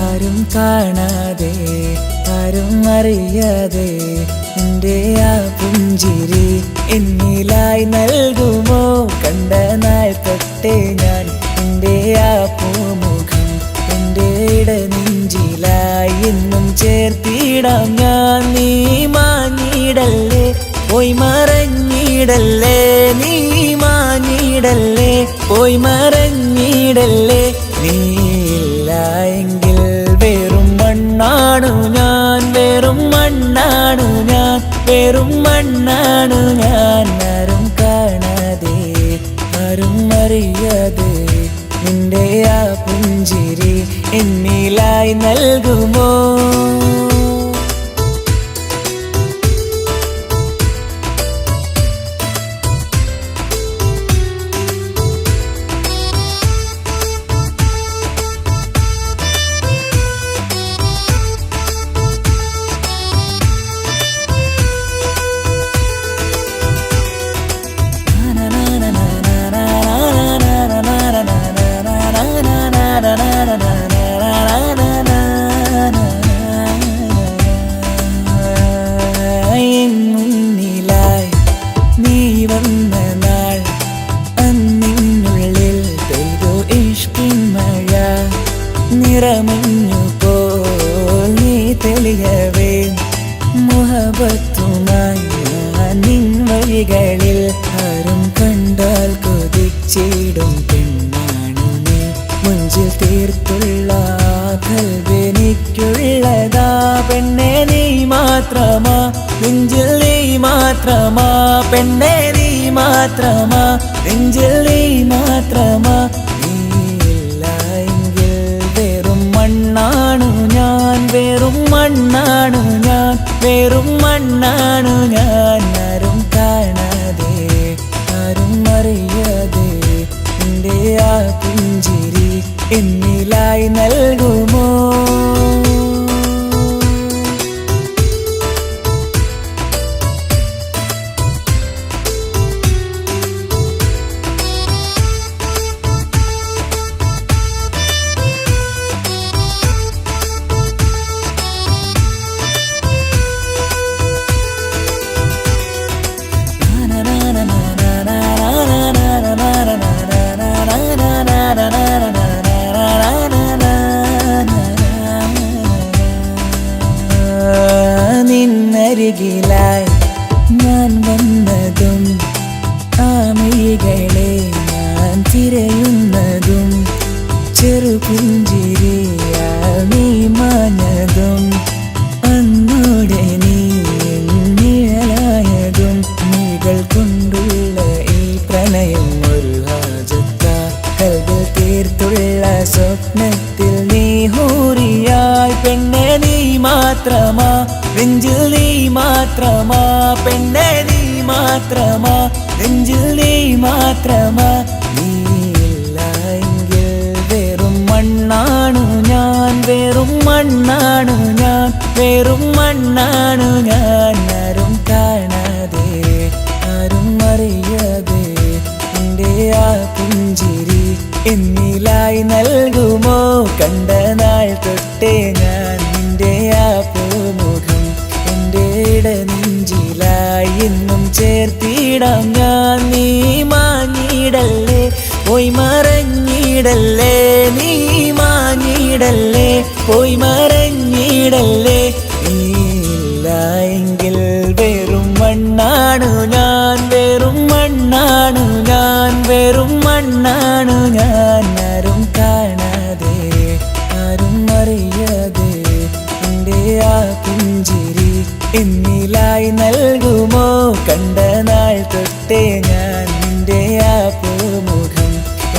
ആരും കാണാതെ ആരും അറിയാതെ എൻ്റെ ആ പുഞ്ചിരി എന്നിലായി നൽകുമോ? കണ്ട നാൾ തൊട്ടേ ഞാൻ എൻ്റെ ആ പൂമുഖം എൻ്റെ ഇടനെഞ്ചിലായി എന്നും ചേർത്തിടാം ഞാൻ. നീ മാഞ്ഞിടല്ലേ, പോയി മറഞ്ഞിടല്ലേ, നീ മാഞ്ഞിടല്ലേ, പോയി മറഞ്ഞിടല്ലേ. നീയില്ല എങ്കിൽ വെറും മണ്ണാണു ഞാൻ, വെറും മണ്ണാണു ഞാൻ, വെറും മണ്ണാണു ഞാൻ. ആരും കാണാതെ ആരും അറിയാതെ നിന്റെ ആ പുഞ്ചിരി എന്നിലായി നൽകുമോ? മുന്നിലായി നീ വന്ന നാൾ അന്നിനുള്ളിൽ പെയ്തു ഇഷ്കിൻ മഴ. നിറമഞ്ഞു പോൽ നീ തെളിയവേ മുഹബത്തുമായി ഞാൻ നിൻ വഴികളിൽ. ആരും കണ്ടാൽ കൊതിച്ചിടും പെണ്ണാണു നീ, മുഞ്ചിൽ തീർത്തുള്ള കൽവെനിക്കുള്ളതാ. പെണ്ണെ നീ മാത്രമാ, നെഞ്ചിൽ നീ മാത്രമാ, പെണ്ണെ നീ മാത്രമാ, നെഞ്ചിൽ നീ മാത്രമാ. നീയില്ല എങ്കിൽ വെറും മണ്ണാണു ഞാൻ, വെറും മണ്ണാണു ഞാൻ, വെറും മണ്ണാണു ഞാൻ. ആരും കാണാതെ ആരും അറിയാതെ എൻ്റെ ആ പുഞ്ചിരി എന്നിലായി നൽകുമോ? നിന്നരികിലായി ഞാൻ വന്നതും ആ മിഴികളെ ഞാൻ തിരയുന്നതും ചെറുപുഞ്ചിരിയാൽ നീ മാഞ്ഞതും അന്നോടെ നീ നിഴലായതും. നീകൾ കൊണ്ടുള്ള ഈ പ്രണയം ഒരു ഹാജത്ത, കൽബിൽ തീർത്തുള്ള സ്വപ്നത്തിൽ നീ ഹൂറിയായി. പെണ്ണെ നീ മാത്രമാ, നെഞ്ചിൽ നീ മാത്രമാ, പെണ്ണെ നീ മാത്രമാ, നെഞ്ചിൽ നീ മാത്രമാ. നീയില്ല എങ്കിൽ വെറും മണ്ണാണു ഞാൻ, വെറും മണ്ണാണു ഞാൻ, വെറും മണ്ണാണു ഞാൻ. ആരും കാണാതെ ആരും അറിയാതെ എൻ്റെ ആ പുഞ്ചിരി എന്നിലായി നൽകുമോ? കണ്ട നാൾ തൊട്ടേ ഞാൻ നിന്റെ ആ പൂമുഖം എൻ്റെ ഇടനെഞ്ചിലായി എന്നും ചേർത്തിടാം ഞാൻ. നീ മാഞ്ഞിടല്ലേ, പോയി മറഞ്ഞിടല്ലേ, നീ മാഞ്ഞിടല്ലേ, പോയി മറഞ്ഞിടല്ലേ. നീയില്ല എങ്കിൽ വെറും മണ്ണാണു ഞാൻ, വെറും മണ്ണാണു ഞാൻ, വെറും മണ്ണാണു ഞാൻ. ആരും കാണാതെ ആരും അറിയാതെ എൻ്റെ ആ പുഞ്ചിരി എന്നിലായി നൽകുമോ? കണ്ട നാൾ തൊട്ടേ ഞാൻ നിന്റെ ആ പൂമുഖം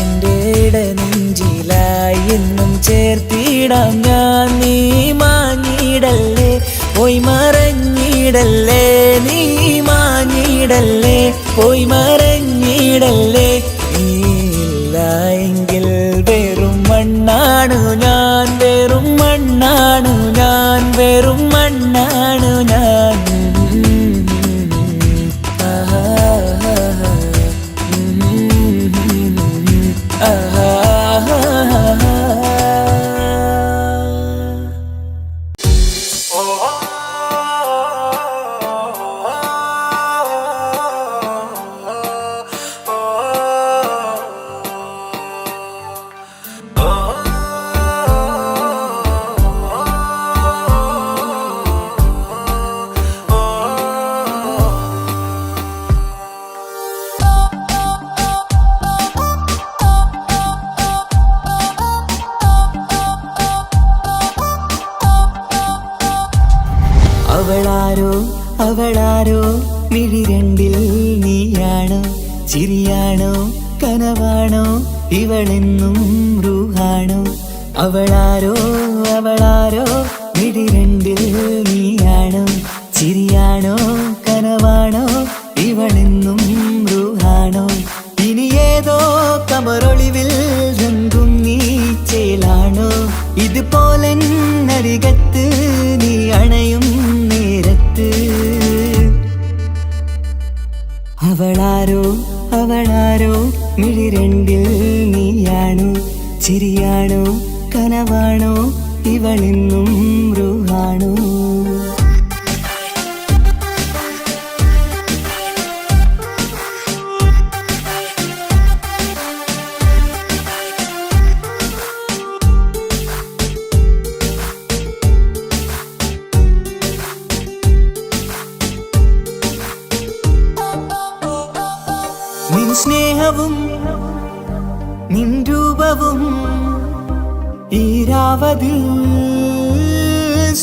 എൻ്റെ ഇടനെഞ്ചിലായി എന്നും ചേർത്തിടാം ഞാൻ. നീ മാഞ്ഞിടല്ലേ, പോയി മറഞ്ഞിടല്ലേ, നീ മാഞ്ഞിടല്ലേ, പോയി മറഞ്ഞിടല്ലേ. നീയില്ല എങ്കിൽ വെറും മണ്ണാണു ഞാൻ, വെറും മണ്ണാണു ഞാൻ, വെറും മണ്ണാണു ഞാൻ. അവളാരോ അവളാരോ മിഴി രണ്ടിൽ നീയാണോ ചിരിയാണോ കനവാണോ ഇവളെന്നും റൂഹാണോ അവളാരോ അവളാരോ മിഴി രണ്ടിൽ നീയാണോ ചിരിയാണോ കനവാണോ ഇവളെന്നും റൂഹാണോ ഇനി ഏതോ കമറൊളിവിൽ രംഗും നീ ചേലാണോ ഇതുപോലെ നരികത്ത് നീ അണയും നേരത്ത് അവളാരോ അവളാരോ മിഴി രണ്ടിൽ നീയാണോ ചിരിയാണോ കനവാണോ ഇവളെന്നും റൂഹാണോ നിൻ സ്നേഹവും നിൻ രൂപവും ഈരാവതിൽ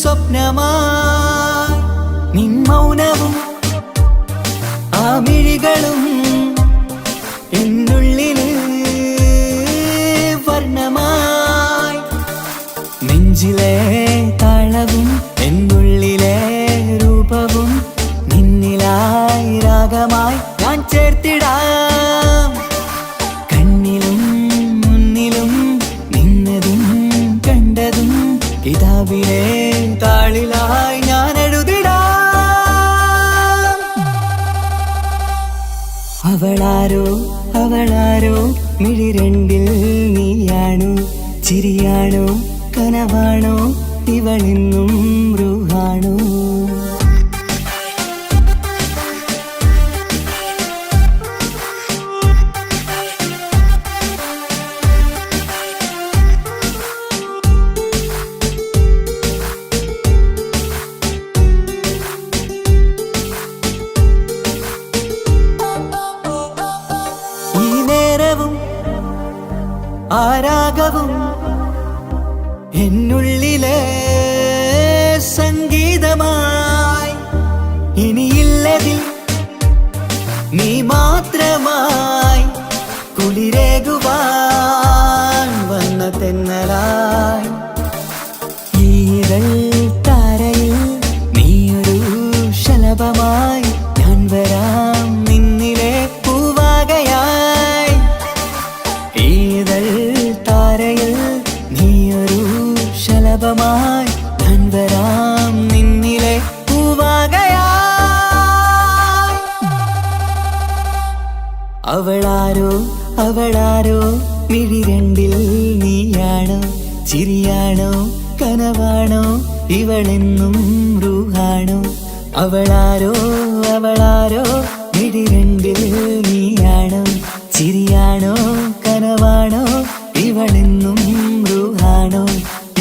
സ്വപ്നമായി നിൻ മൗനവും ആ മിഴികളും എന്നുള്ളില് വർണ്ണമായി നെഞ്ചിലെ താളവും എന്നുള്ളിലെ രൂപവും നിന്നിലായി രാഗമായി ഞാൻ ചേർത്തിടാം കണ്ണിലും മുന്നിലും നിന്നതും കണ്ടതും കിതാബിലെ താളിലായി ഞാൻ എഴുതിടാം അവളാരോ അവളാരോ മിഴി രണ്ടിൽ നീയാണോ ചിരിയാണോ കനവാണോ ഇവളെന്നും റൂഹാണോ ആരാഗവും എന്നുള്ളിലെ സംഗീതമായി ഇനിയില്ലതിൽ നീ മാത്രമായി കുളിരേകുവാൻ വന്ന തെന്നലായി ഈതൾ താരയിൽ നീയൊരു ശലഭമായി ഞാൻ വരാം നിന്നിലെ പൂവാകയായി ഈതൾ താരയിൽ നീയൊരു ശലഭമായി ഞാൻ വരാം നിന്നിലെ പൂവാകയായി അവളാരോ അവളാരോ മിഴി രണ്ടിൽ നീയാണോ ചിരിയാണോ കനവാണോ ഇവളെന്നും റൂഹാണോ അവളാരോ അവളാരോ മിഴി രണ്ടിൽ നീയാണോ ചിരിയാണോ കനവാണോ ഇവളെന്നും റൂഹാണോ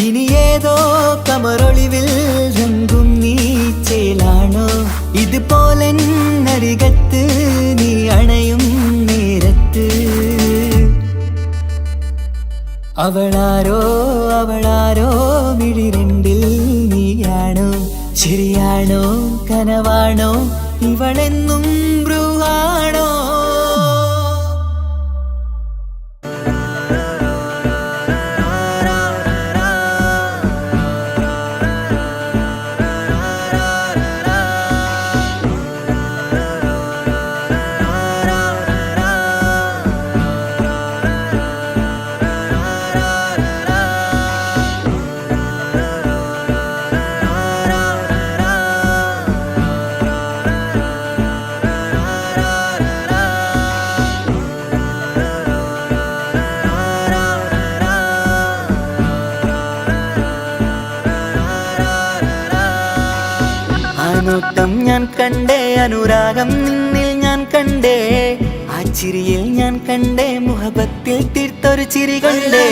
ഇനി ഏതോ കമറൊളിവിൽ രംഗും നീ ചേലാണോ ഇതുപോലെ നരികത്ത് നീ അണയും നേരത്ത് അവളാരോ അവളാരോ മിഴി രണ്ടിൽ നീയാണോ ചിരിയാണോ കനവാണോ ഇവളെന്നും റൂഹാണോ നോട്ടം ഞാൻ കണ്ടേ അനുരാഗം നിന്നിൽ ഞാൻ കണ്ടേ ആ ചിരിയിൽ ഞാൻ കണ്ടേ മുഹബത്തിൽ തീർത്തൊരു ചിരി കണ്ടേ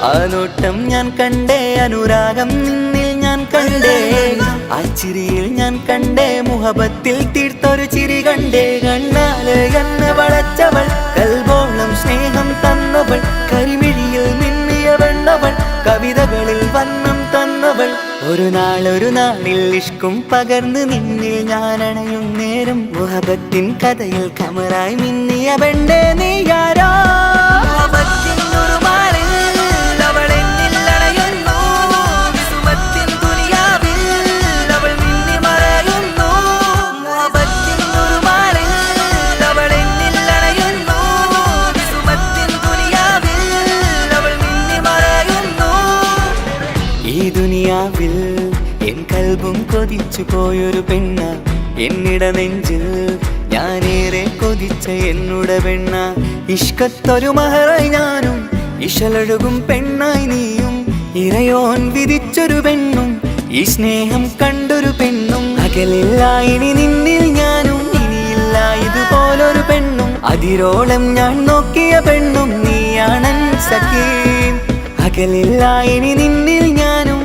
ആ നോട്ടം ഞാൻ കണ്ടേ അനുരാഗം നിന്നിൽ ഞാൻ കണ്ടേ ആ ചിരിയിൽ ഞാൻ കണ്ടേ മുഹബത്തിൽ തീർത്തൊരു ചിരി കണ്ടേ കണ്ണാല് കണ്ണ് വളച്ചവൾ കൽബോളം സ്നേഹം തന്നവൾ കരിമിഴിയിൽ മിന്നിയ വെണ്ണവൾ കവിതകളിൽ വന്നം തന്നവൾ വന്നവൾ. ഒരു നാളിൽ ഇഷ്കും പകർന്ന് നിന്നിൽ ഞാൻ അണയും നേരം മുഹബത്തിൻ കഥയിൽ കമറായി മിന്നിയ പെണ്ണേ നീയാരോ. എൻ കൽബും കൊതിച്ചു പോയൊരു പെണ്ണ എന്നിട നെഞ്ചിൽ ഞാനേറെ കൊതിച്ച എന്നുട പെണ്ണ. ഇഷ്കത്തൊരു മഹറായി ഞാനും ഇശലൊഴുകും പെണ്ണായി നീയും ഇറയോൻ വിധിച്ചൊരു പെണ്ണും ഈ സ്നേഹം കണ്ടൊരു പെണ്ണും. അകലില്ല ഇനി നിന്നിൽ ഞാനും ഇനിയില്ല ഇതുപോലൊരു പെണ്ണും. അതിരോളം ഞാൻ നോക്കിയ പെണ്ണും നീയാണൻ സഖീ. അകലില്ല ഇനി നിന്നിൽ ഞാനും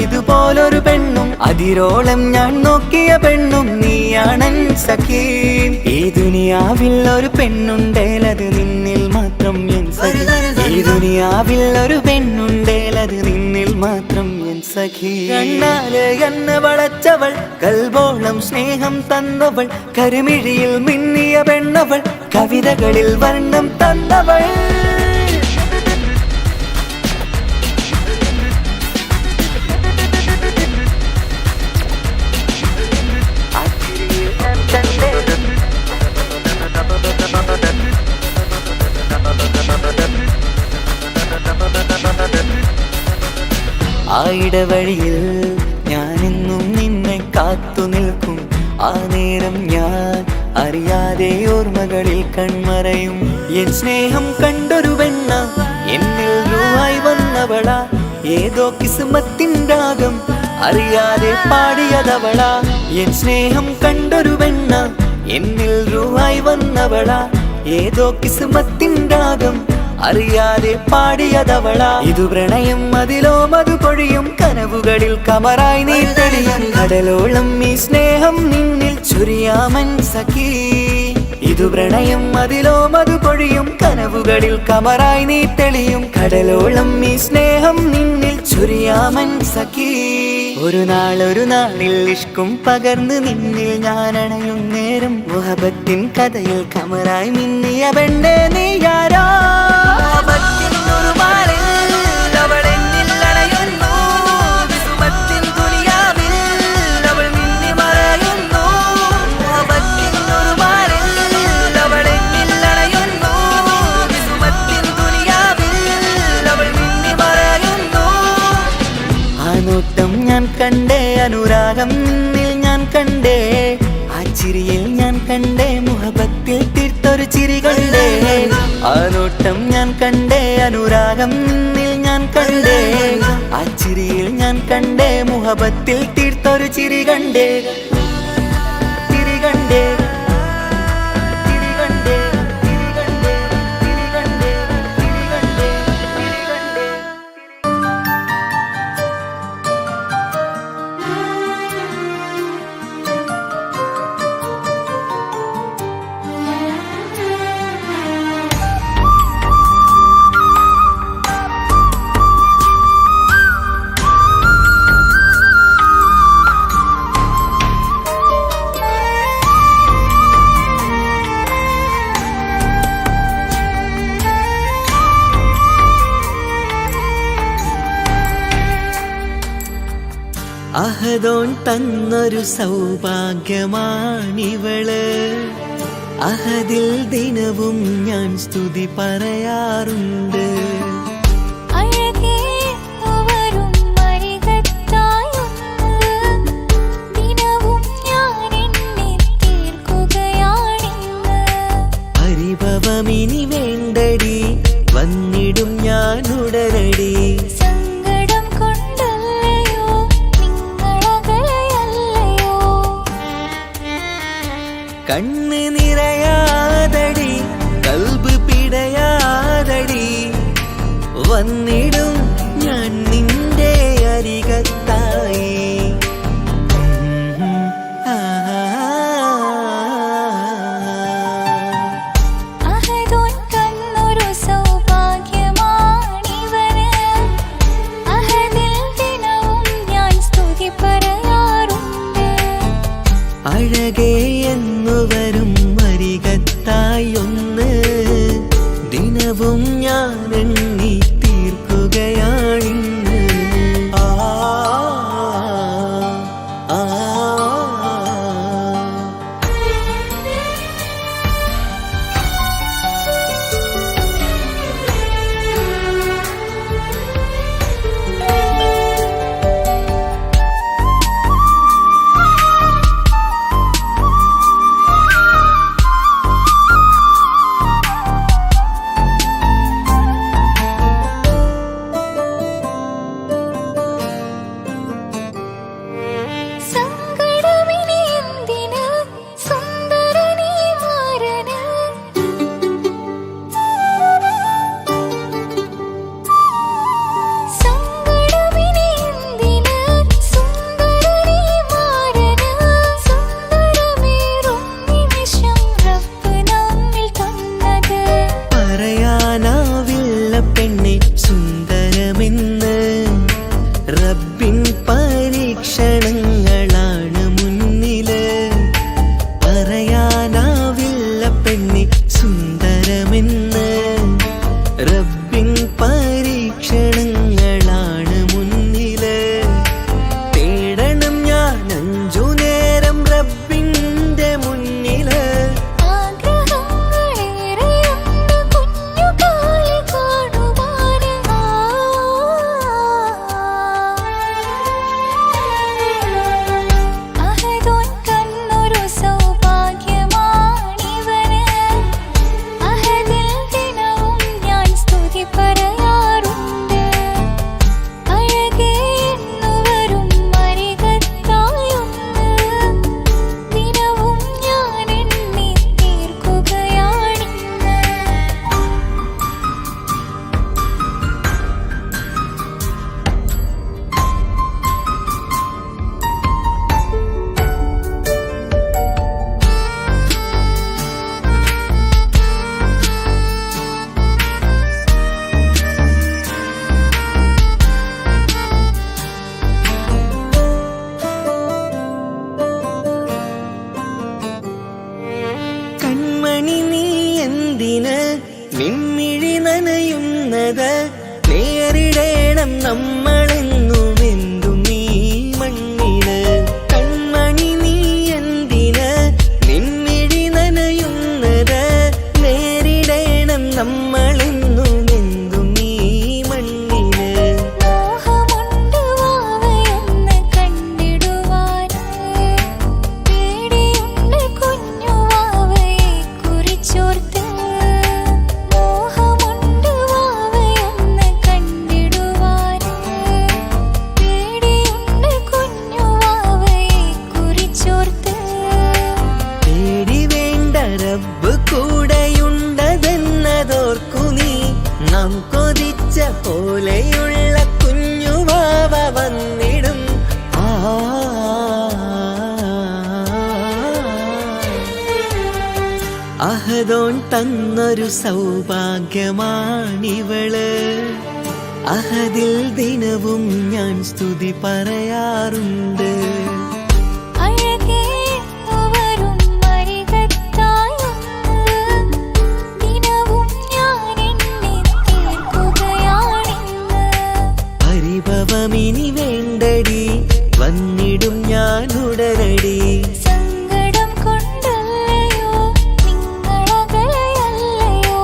ഇതുപോലൊരു പെണ്ണും. അതിരോളം ഞാൻ നോക്കിയ പെണ്ണും നീയാണൻ സഖീ. ഈ ദുനിയാവിൽ ഒരു പെണ്ണുണ്ടേലത് നിന്നിൽ മാത്രം എൻ സഖി. ഈ ദുനിയാവിൽ ഒരു പെണ്ണുണ്ടേലത് നിന്നിൽ മാത്രം എൻ സഖി. കണ്ണാലെ എന്നെ വളച്ചവൾ കൽബോളം സ്നേഹം തന്നവൾ കരുമിഴിയിൽ മിന്നിയ പെണ്ണവൾ കവിതകളിൽ വർണ്ണം തന്നവൾ. ആ ഇടവഴിയിൽ ഞാനെന്നും നിന്നെ കാത്തു നിൽക്കും. ആ നേരം ഞാൻ അറിയാതെ ഓർമ്മകളിൽ കൺമറയും. എൻ സ്നേഹം കണ്ടൊരു പെണ്ണ എന്നിൽ രൂപായി വന്നവള. ഏതോ കിസ്മത്തിൻ രാഗം അറിയാതെ പാടിയതവള. എൻ സ്നേഹം കണ്ടൊരു പെണ്ണ എന്നിൽ രൂപായി വന്നവള. ഏതോ കിസ്മത്തിൻ രാഗം അറിയാതെ പാടിയതവള. ഇതു പ്രണയം അതിലോ മധു പൊഴിയും കനവുകളിൽ കമറായി നീ തെളിയും. കടലോളം ഈ സ്നേഹം നിന്നിൽ ചൊരിയാമൻ സഖീ. ഇതു പ്രണയം അതിലോ മധു പൊഴിയും കനവുകളിൽ കമറായി നീ തെളിയും. കടലോളം ഈ സ്നേഹം നിന്നിൽ ചൊരിയാമൻ സഖീ. ഒരു നാളിൽ ഇഷ്കും പകർന്ന് നിന്നിൽ ഞാൻ അണയും നേരം മുഹബത്തിൻ കഥയിൽ കമറായി മിന്നിയ പെണ്ണേ നീയാരോ. ഞാൻ കണ്ടേ അനുരാഗം നിന്നിൽ ഞാൻ കണ്ടേ. ആ ചിരിയിൽ ഞാൻ കണ്ടേ മുഹബത്തിൽ തീർത്തൊരു ചിരി കണ്ടേ. ആ നോട്ടം ഞാൻ കണ്ടേ അനുരാഗം നിന്നിൽ ഞാൻ കണ്ടേ. ആ ചിരിയിൽ ഞാൻ കണ്ടേ മുഹബത്തിൽ തീർത്തൊരു ചിരി കണ്ടേ. ചിരി കണ്ടേ. അഹദോൻ തന്നൊരു സൗഭാഗ്യമാണിവള്. അഹദിൽ ദിനവും ഞാൻ സ്തുതി പറയാറുണ്ട്. പരിഭവമിനി വേണ്ടടി വന്നിടും ഞാൻ ഉടനടി. കണ്ണ് നിറയാതടി കൽബ് പിടയാതടി വന്നിടും ഞാൻ നിന്റെ അരികത്തായി. സൗഭാഗ്യമാണിവന് അഹദിൽ ദിനവും അഴകേ എന്നു വരും അരികത്തായി ഒന്ന് ദിനവും ഞാൻ എണ്ണി തീർക്കുകയാണിന്ന്. ആ ആ റബ്ബിൻ പരീക്ഷണങ്ങളാണ് മുന്നില്. പറയാനാവില്ല പെണ്ണെ സുന്ദരമെന്ന്. റബ്ബിൻ പരീക്ഷണങ്ങളാണ് മുന്നില്. തേടണം ഞാൻ 5 നേരം റബ്ബിന്റെ മുന്നില്. നിൻമിഴി നനയുന്നത് നേരിടേണം നമ്മളെന്നും എന്തും ഈ മണ്ണില്. കൺമണി നീ എന്തിന് നിൻമിഴി നനയുന്നത് നേരിടേണം നമ്മളെന്നും എന്തും ഈ മണ്ണില്. റബ്ബ് കൂടെയുണ്ടതെന്നതോർക്കു നീ. നാം കൊതിച്ച പോലെയുള്ള കുഞ്ഞുവാവ വന്നിടും. അഹദോൻ തന്നൊരു സൗഭാഗ്യമാണിവള്. അഹദിൽ ദിനവും ഞാൻ സ്തുതി പറയാറുണ്ട്. പരിഭവമിനി വേണ്ടടി വന്നിടും ഞാൻ ഉടനടി. സങ്കടം കൊണ്ടല്ലയോ നിങ്ങളകലയല്ലയോ.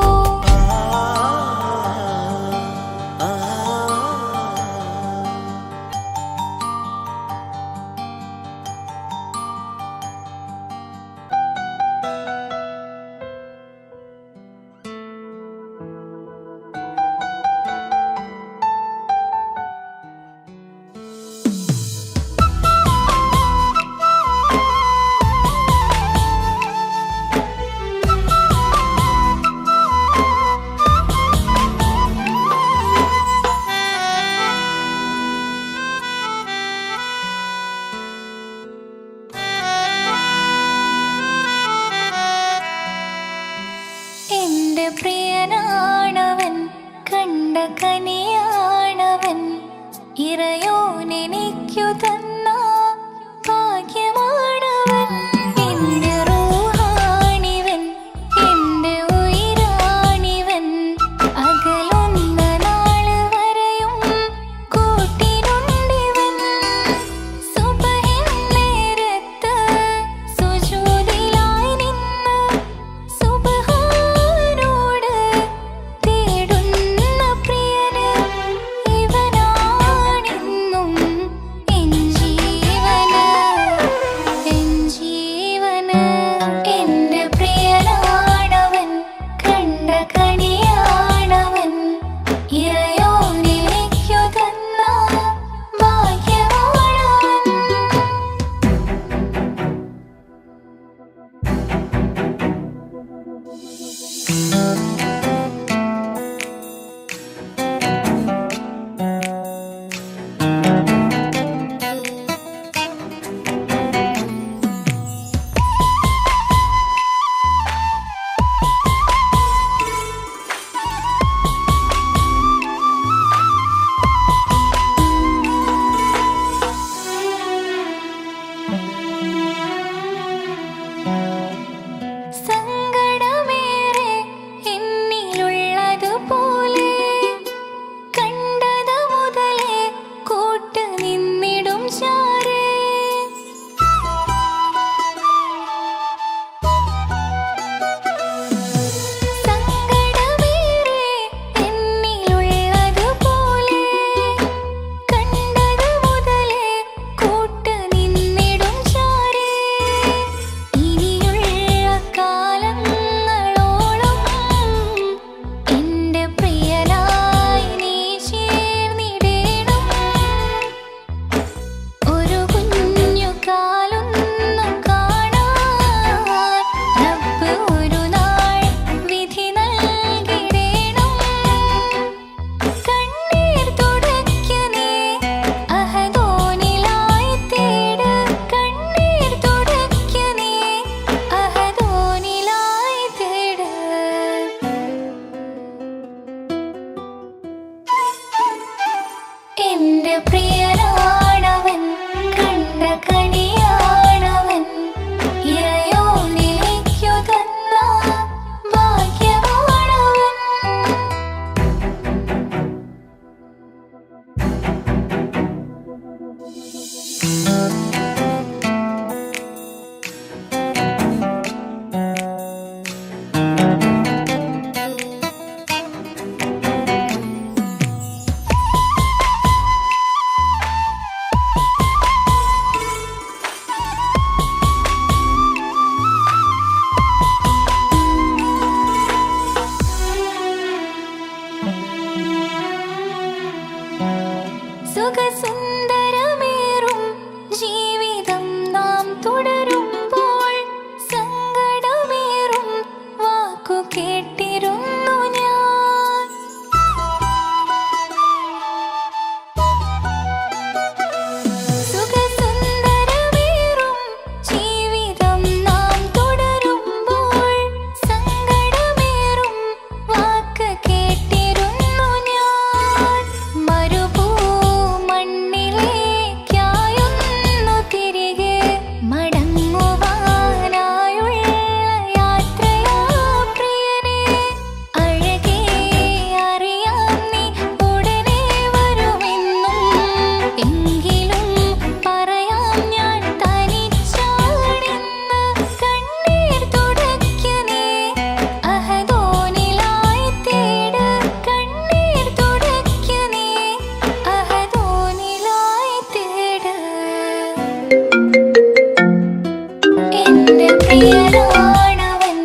പ്രിയനാണവൻ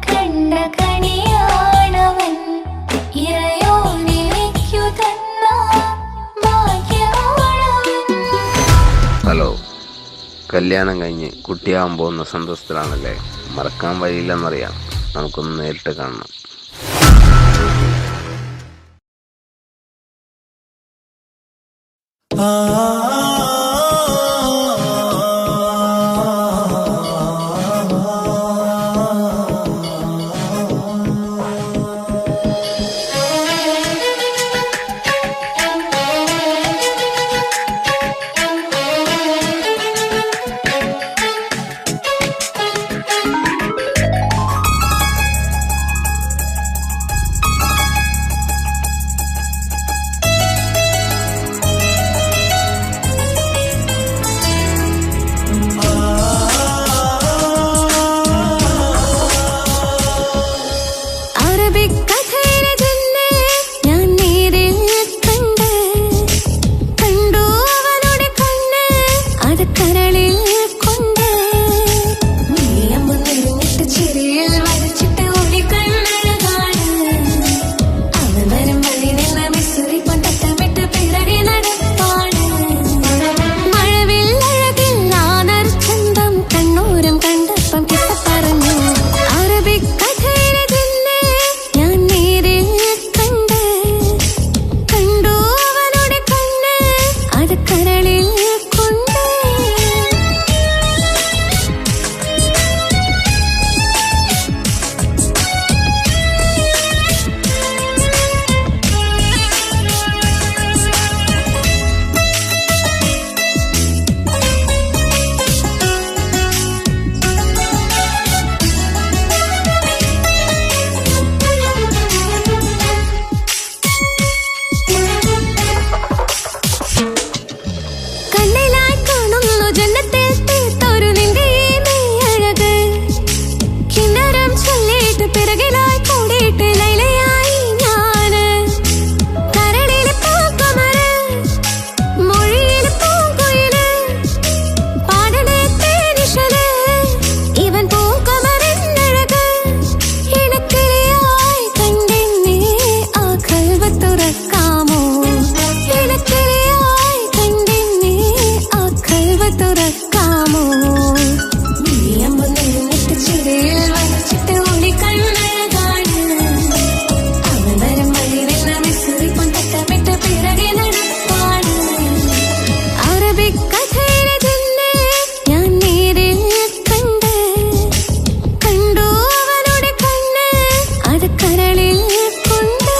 കണ്ട കണിയാണവൻ ഇറയോനെനിക്കു തന്ന ഭാഗ്യമാണവൻ. ഹലോ, കല്യാണം കഴിഞ്ഞ് കുട്ടിയാവാൻ പോകുന്ന സന്തോഷത്തിലാണല്ലേ? മറക്കാൻ വഴിയില്ലെന്നറിയാം. നമുക്കൊന്ന് നേരിട്ട് കാണണം. അറബിക്കഥയിലെ ജന്നെ ഞാൻ നേരിൽ കണ്ട് കണ്ടു അവനുടെ കണ്ണ് അത് കരളിൽ കൊണ്ട് നീയമ്പ് നിറഞ്ഞിട്ട് ചിരിയിൽ വരച്ചിട്ട് ഒളി കണ്ണഴകാണ് അവൻ വരും വഴി നിന്ന് മിസ്സുറി കൊണ്ടട്ടമിട്ട് പിറകെ നടപ്പാണ് മഴവിൽ അഴകിൽ ആനർ ചന്തം കണ്ണൂരം കണ്ടപ്പം കിട്ട പറഞ്ഞു അറബിക്കഥയിലെ ജന്നെ ഞാൻ നേരിൽ കണ്ട് കണ്ടു അവനുടെ കണ്ണ് അത് കരളിൽ കൊണ്ട് കണ്ണിലായി കാണുന്നു ജന്നത്തിൽ തീർത്തൊരു നിന്റെ അഴക് കിന്നരം ചൊല്ലിയിട്ട് പിറകിലായി കൂടിയിട്ട് ലൈലയായി ഞാന് കരളിലെ പൂക്കമര് മൊഴിയിലെ പൂങ്കുയില് പാടണേ തേനിശല് ഇവൻ പൂക്കമരെന്നഴക് ഇണക്കിളിയായി കണ്ടെന്നെ ആ കൽവ് തുറക്കാമോ ഇണക്കിളിയായി കണ്ടെന്നെ ആ കൽവ് തുറക്കാമോ നീയമ്പ് നിറഞ്ഞിട്ട് ചിരിയിൽ വരച്ചിട്ട് ഒളി കണ്ണഴകാണ് അവൻ വരും വഴി നിന്ന് മിസ്സുറി കൊണ്ടട്ടമിട്ട് പിറകെ നടപ്പാണ് അറബിക്കഥയിലെ ജന്നെ ഞാൻ നേരിൽ കണ്ട് കണ്ടു അവനുടെ കണ്ണ് അത് കരളിൽ കൊണ്ട്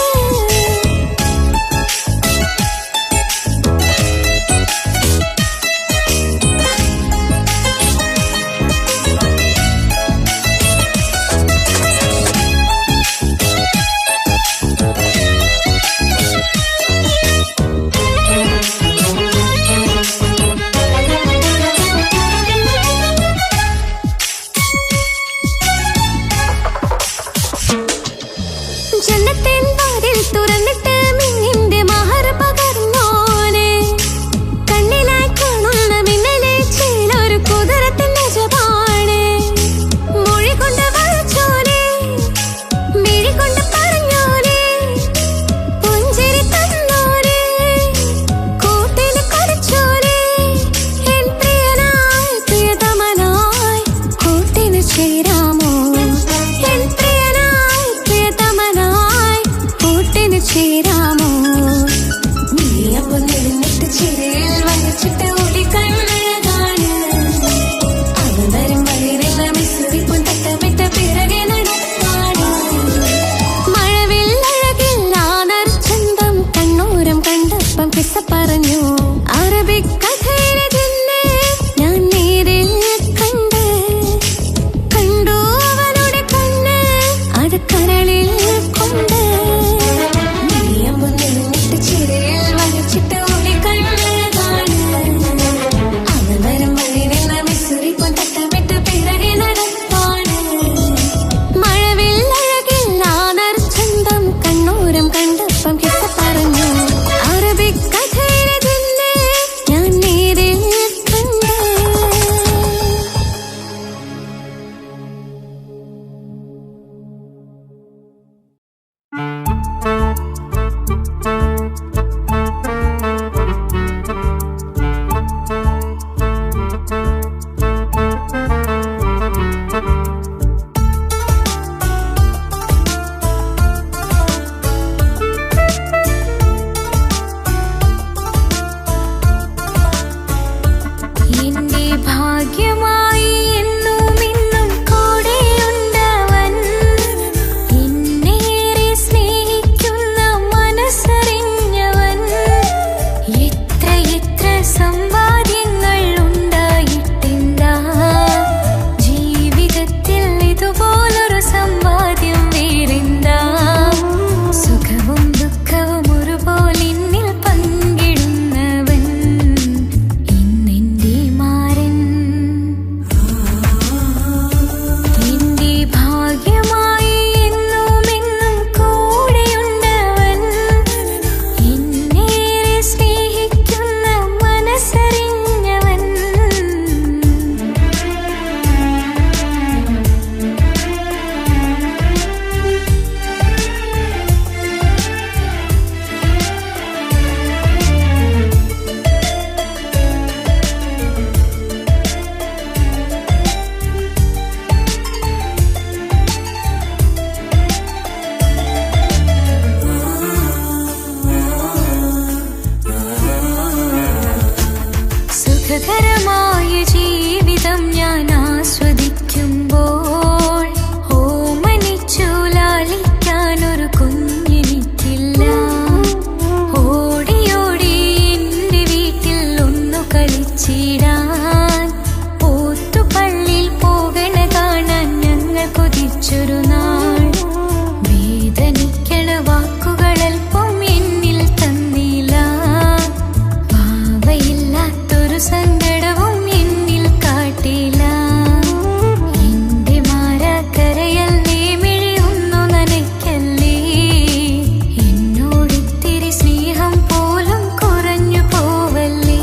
എന്റെ ഭാഗ്യമായി എന്നും ഇന്നും കൂടെയുണ്ടവൻ. എന്നേറെ സ്നേഹിക്കുന്ന മനസ്സറിഞ്ഞവൻ. എത്ര എത്ര സമ്പാദ്യങ്ങൾ ഉണ്ടായിട്ടെന്താ, ജീവിതത്തിൽ ഇതുപോലൊരു സമ്പാദ്യം വേറെന്താ. സുഖവും ദുഃഖവും ഒരുപോലെ എന്നിൽ പങ്കിടുന്നവൻ ഇന്നെന്റെ മാരൻ. എന്റെ ഭാഗ്യമായി എന്നും എന്നും കൂടെയുണ്ടവൻ. എന്നേറെ സ്നേഹിക്കുന്ന മനസ്സറിഞ്ഞവൻ. സുഖകരമായ ജീവിതം ഞാൻ ആസ്വദിക്കുമ്പോൾ ഓമനിച്ചു ലാളിക്കാനൊരു കുഞ്ഞെനിക്കില്ല. ഓടി ഓടി എന്റെ വീട്ടിൽ ഒന്നു കളിച്ചിടാൻ, പോത്തുപള്ളിയിൽ പോകണ കാണാൻ ഞങ്ങൾ കൊതിച്ചൊരു നാൾ. വേദനിക്കണ വാക്കുകളൽപ്പം എന്നിൽ തന്നില്ല. ഭാവയില്ലാത്തൊരു സങ്കടവും എന്നിൽ കാട്ടില്ല. എന്റെ മാരാക്കരയല്ലേ, മിഴിയൊന്നു നനയ്ക്കല്ലേ. എന്നോടിത്തിരി സ്നേഹം പോലും കുറഞ്ഞു പോവല്ലേ.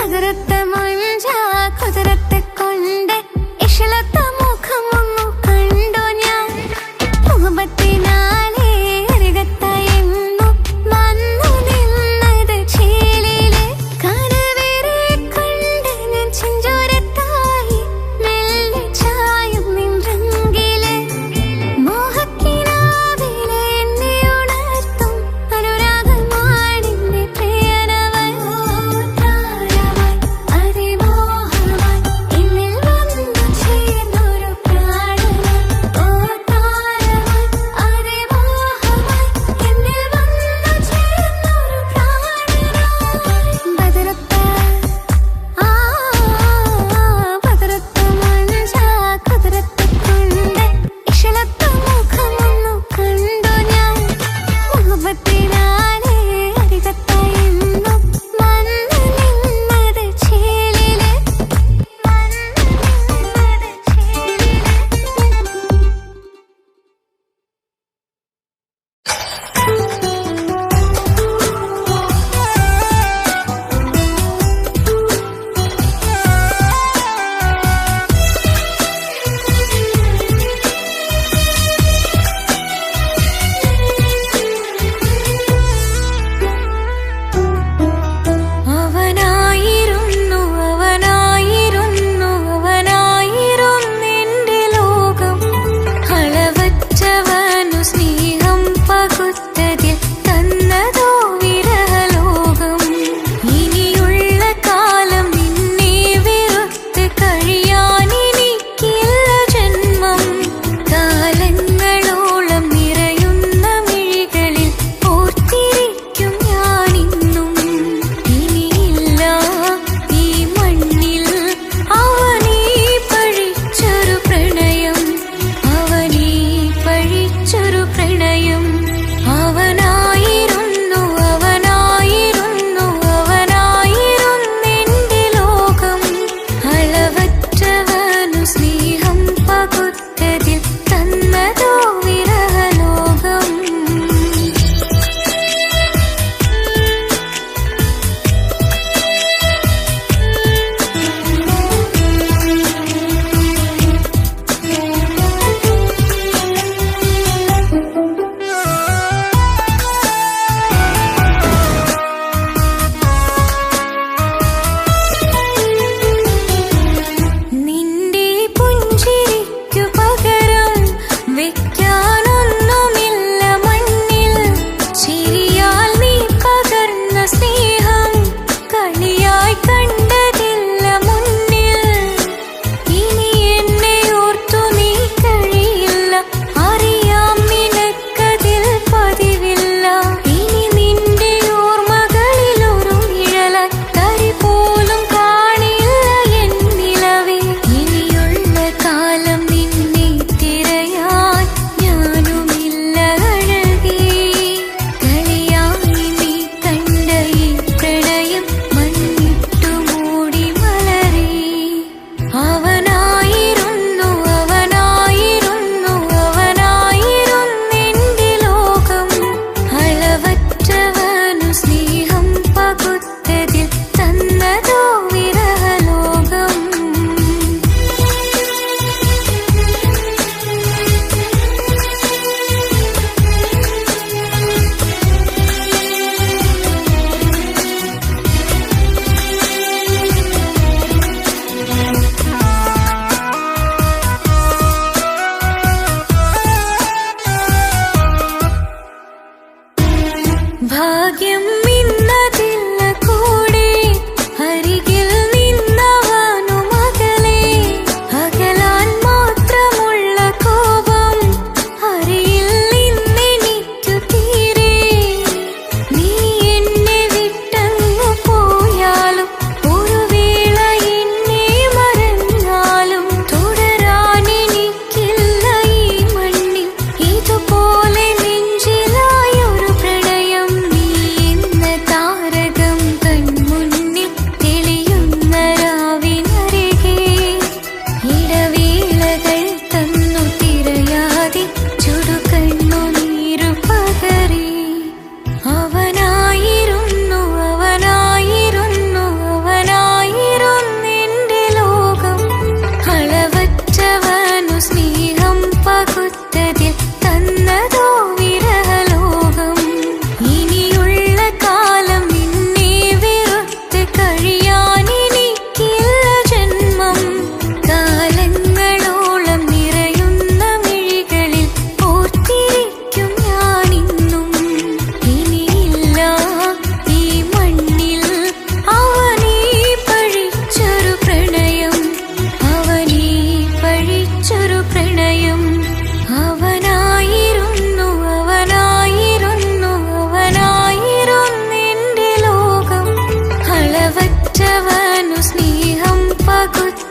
അതിരത്ത മഞ്ച കുതിരത്തെ കൊണ്ട് ഇഷളത്ത മുഖമൊന്നു കണ്ടു ഞാൻ മുഹബത്തിനാലേ അരികത്തായെന്നു വന്നു നിന്നത് ചേലിലെ കനവേറെ കണ്ട് ഞാൻ ചെഞ്ചോരത്തായി മെല്ലെ ചായും നിൻറങ്കിലെ മോഹക്കിനാവിലെ എന്നെ ഉണർത്തും അനുരാഗമാടിന്റെ പ്രിയനവൾ താരമായി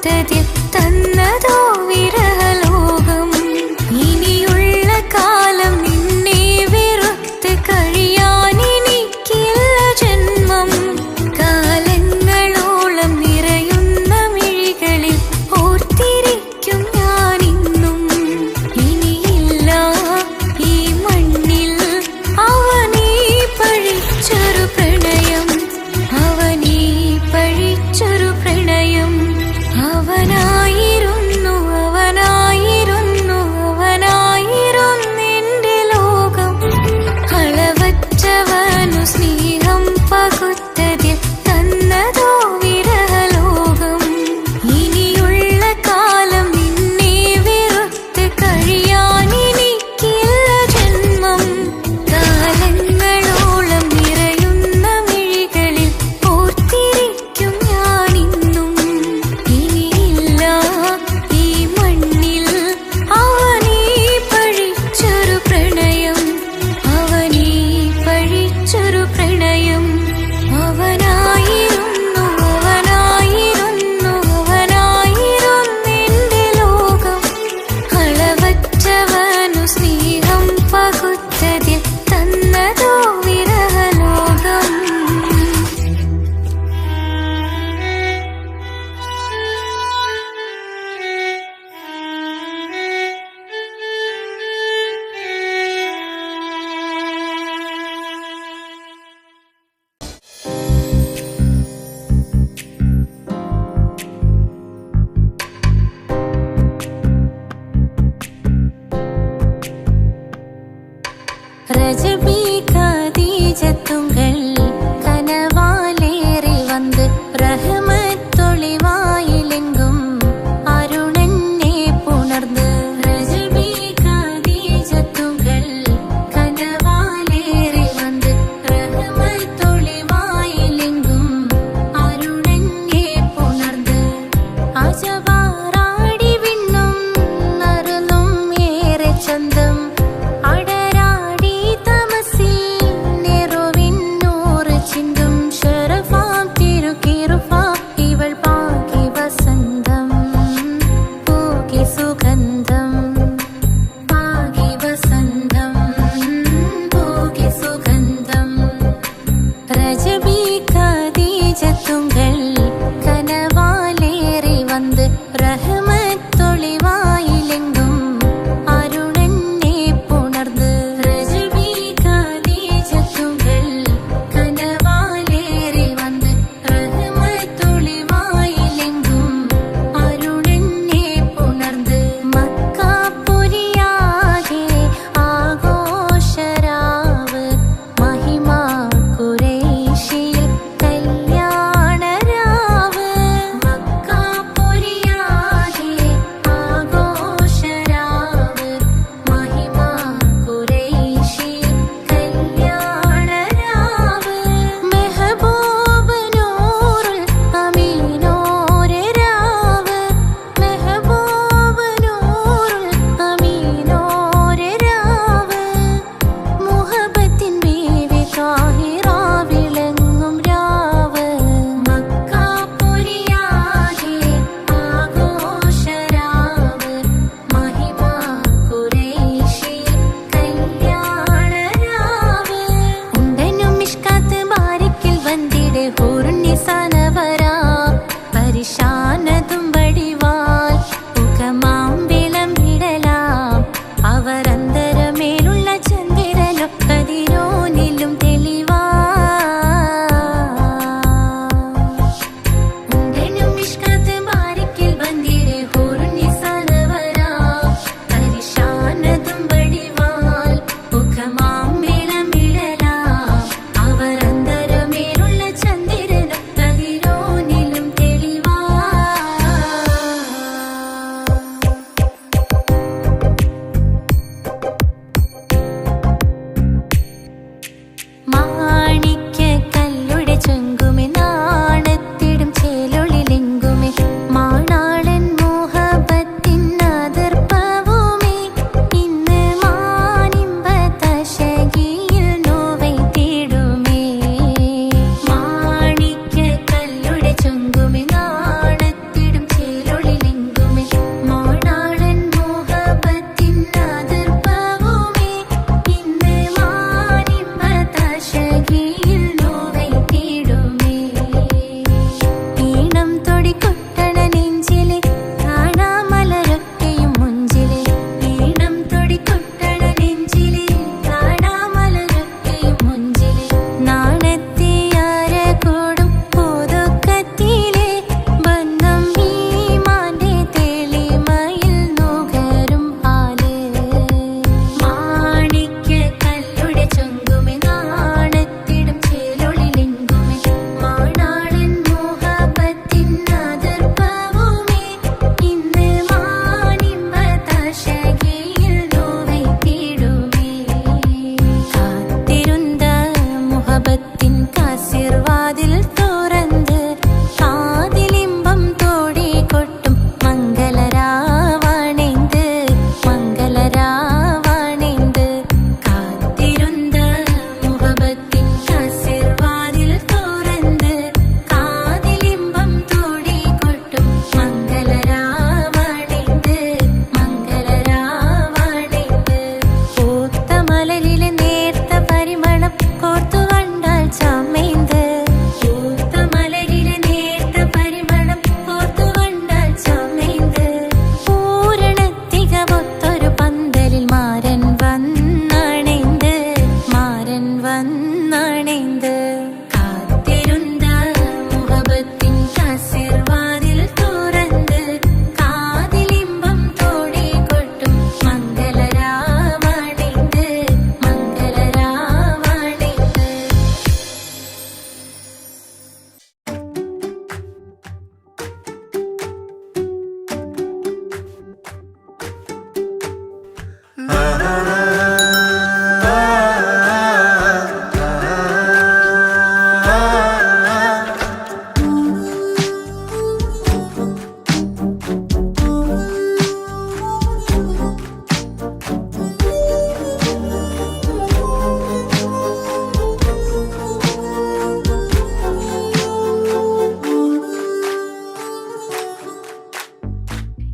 പകുത്തതിൽ തന്നതോ വിരഹലോകം. ഇനിയുള്ള കാലം നിന്നെ വെറുത്ത് കഴിയാൻ എനിക്കില്ല ജന്മം. കാലങ്ങളോളം നിറയുന്ന മിഴികളിൽ ഓർത്തിരിക്കും ഞാനിന്നും. ഇനിയില്ല ഈ മണ്ണിൽ അവനീ പഴിച്ചൊരു പ്രണയം, അവനീ പഴിച്ചൊരു പ്രണയം. അവനായിരുന്നു അവനായിരുന്നു അവനായിരുന്നെന്റെ ലോകം. അളവറ്റവനു സ്നേഹം പകുത്തതിൽ തന്നതോ വിരഹലോകം. ഇനിയുള്ള കാലം നിന്നെ വെറുത്ത് കഴിയാൻ എനിക്കില്ല ജന്മം. കാലങ്ങളോളം നിറയുന്ന മിഴികളിൽ ഓർത്തിരിക്കും ഞാനിന്നും. ഇനിയില്ല ഈ മണ്ണിൽ അവനീ പഴിച്ചൊരു പ്രണയം, അവനീ പഴിച്ചൊരു പ്രണയം. അവനായിരുന്നു അവനായിരുന്നു അവനായിരുന്നെന്റെ ലോകം. അളവറ്റവനു സ്നേഹം പകുത്തതിൽ തന്നതോ വിരഹലോകം. ரஜபி கதீஜத்துங்கள் கனவாலேறி வந்து ரஹமத்தொளிவாயிலெங்கும் அருணன்னே புணர்ந்து. ரஜபி கதீஜத்துங்கள் கனவாலேறி வந்து ரஹமத்தொளிவாயிலெங்கும் அருணன்னே புணர்ந்து. അജവാറാടി വിണ്ണും നറുന്നും ഏറെ ചന്തം. അടരാടി തമസിൽ നെറുവിന്നൂറ് ചിന്തും. ശരഫാം തിരുക്കിറുഫാ ഇവൾ പാകി വസന്തം, പൂകി സുഗന്ധം. പാകി വസന്തം, പൂകി സുഗന്ധം. രജബി ഖദീജത്തുങ്കൾ കനവാലേറി வந்து ரஹமத்தொளிவாயிலெங்கும் அருணன்னே புணர்ந்து. ரஜபி கதீஜத்துங்கள் கனவாலேறி வந்து ரஹமத்தொளிவாயிலெங்கும் அருணன்னே புணர்ந்து. മക്കാപുരിയാകെ ആഘോഷരാവ് മഹിമാ ഖുറൈശിയിൽ കല്യാണരാവ്. മക്കാപുരിയാകെ ആഘോഷരാവ് മഹിമാ ഖുറൈശിയിൽ കല്യാണരാവ്. മെഹബൂബ് നൂറുൽ അമീനോരെ രാവ്. മെഹബൂബ് നൂറുൽ അമീനോരെ രാവ്. മുഹബത്തിൻ ബീവി താഹിറ വിളങ്ങും രാവ്. മക്കാപുരിയാകെ ആഘോഷരാവ് മഹിമാ ഖുറൈശിയിൽ കല്യാണരാവ്. ഉണ്ടനും മിഷ്കാത്ത് ബാരിക്കിൽ വന്നിടെ ഹൂറുന്നിസാനവരാ. പരിശാനതും വടിവാൽ മുഖമാം വിളമ്പിടലാം. അവരന്തരമേലുള്ള ചന്ദ്രനോ കതിരോനിലും തെളിവാ. ഉണ്ടനും മിഷ്കാത്ത് ബാരിക്കിൽ വന്നിടെ ഹൂറുന്നിസാനവരാ. പരിശാനതും വടിവാൽ മുഖമാം വിളമ്പിടലാം. അവരന്തരമേലുള്ള ചന്ദ്രനോ കതിരോനിലും തെളിവാ.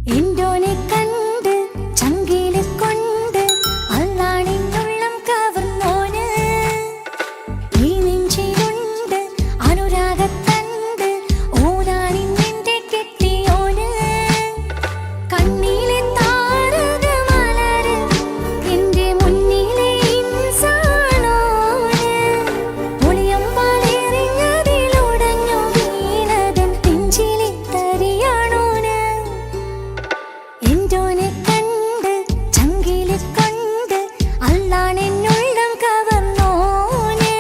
എന്തോനെ കണ്ട് ചങ്കില് കൊണ്ട് അല്ലാണിന്നുള്ളം കവർന്നോന് ഈ നെഞ്ചിലുണ്ട് അനുരാഗത്തണ്ട് ഓനാണിന്നെന്റെ കെട്ടിയോന് കണ്ണിലെ താരകമലര് എന്റെ മുന്നിലെ ഇൻസാണോന് ഒളിയമ്പാലെറിഞ്ഞതിലുടഞ്ഞു വീണതൻ നെഞ്ചിലെ തരിയാണോന് എന്തോനെ കണ്ട് ചങ്കില് കൊണ്ട് അല്ലാണെന്നുള്ളം കവർന്നോന്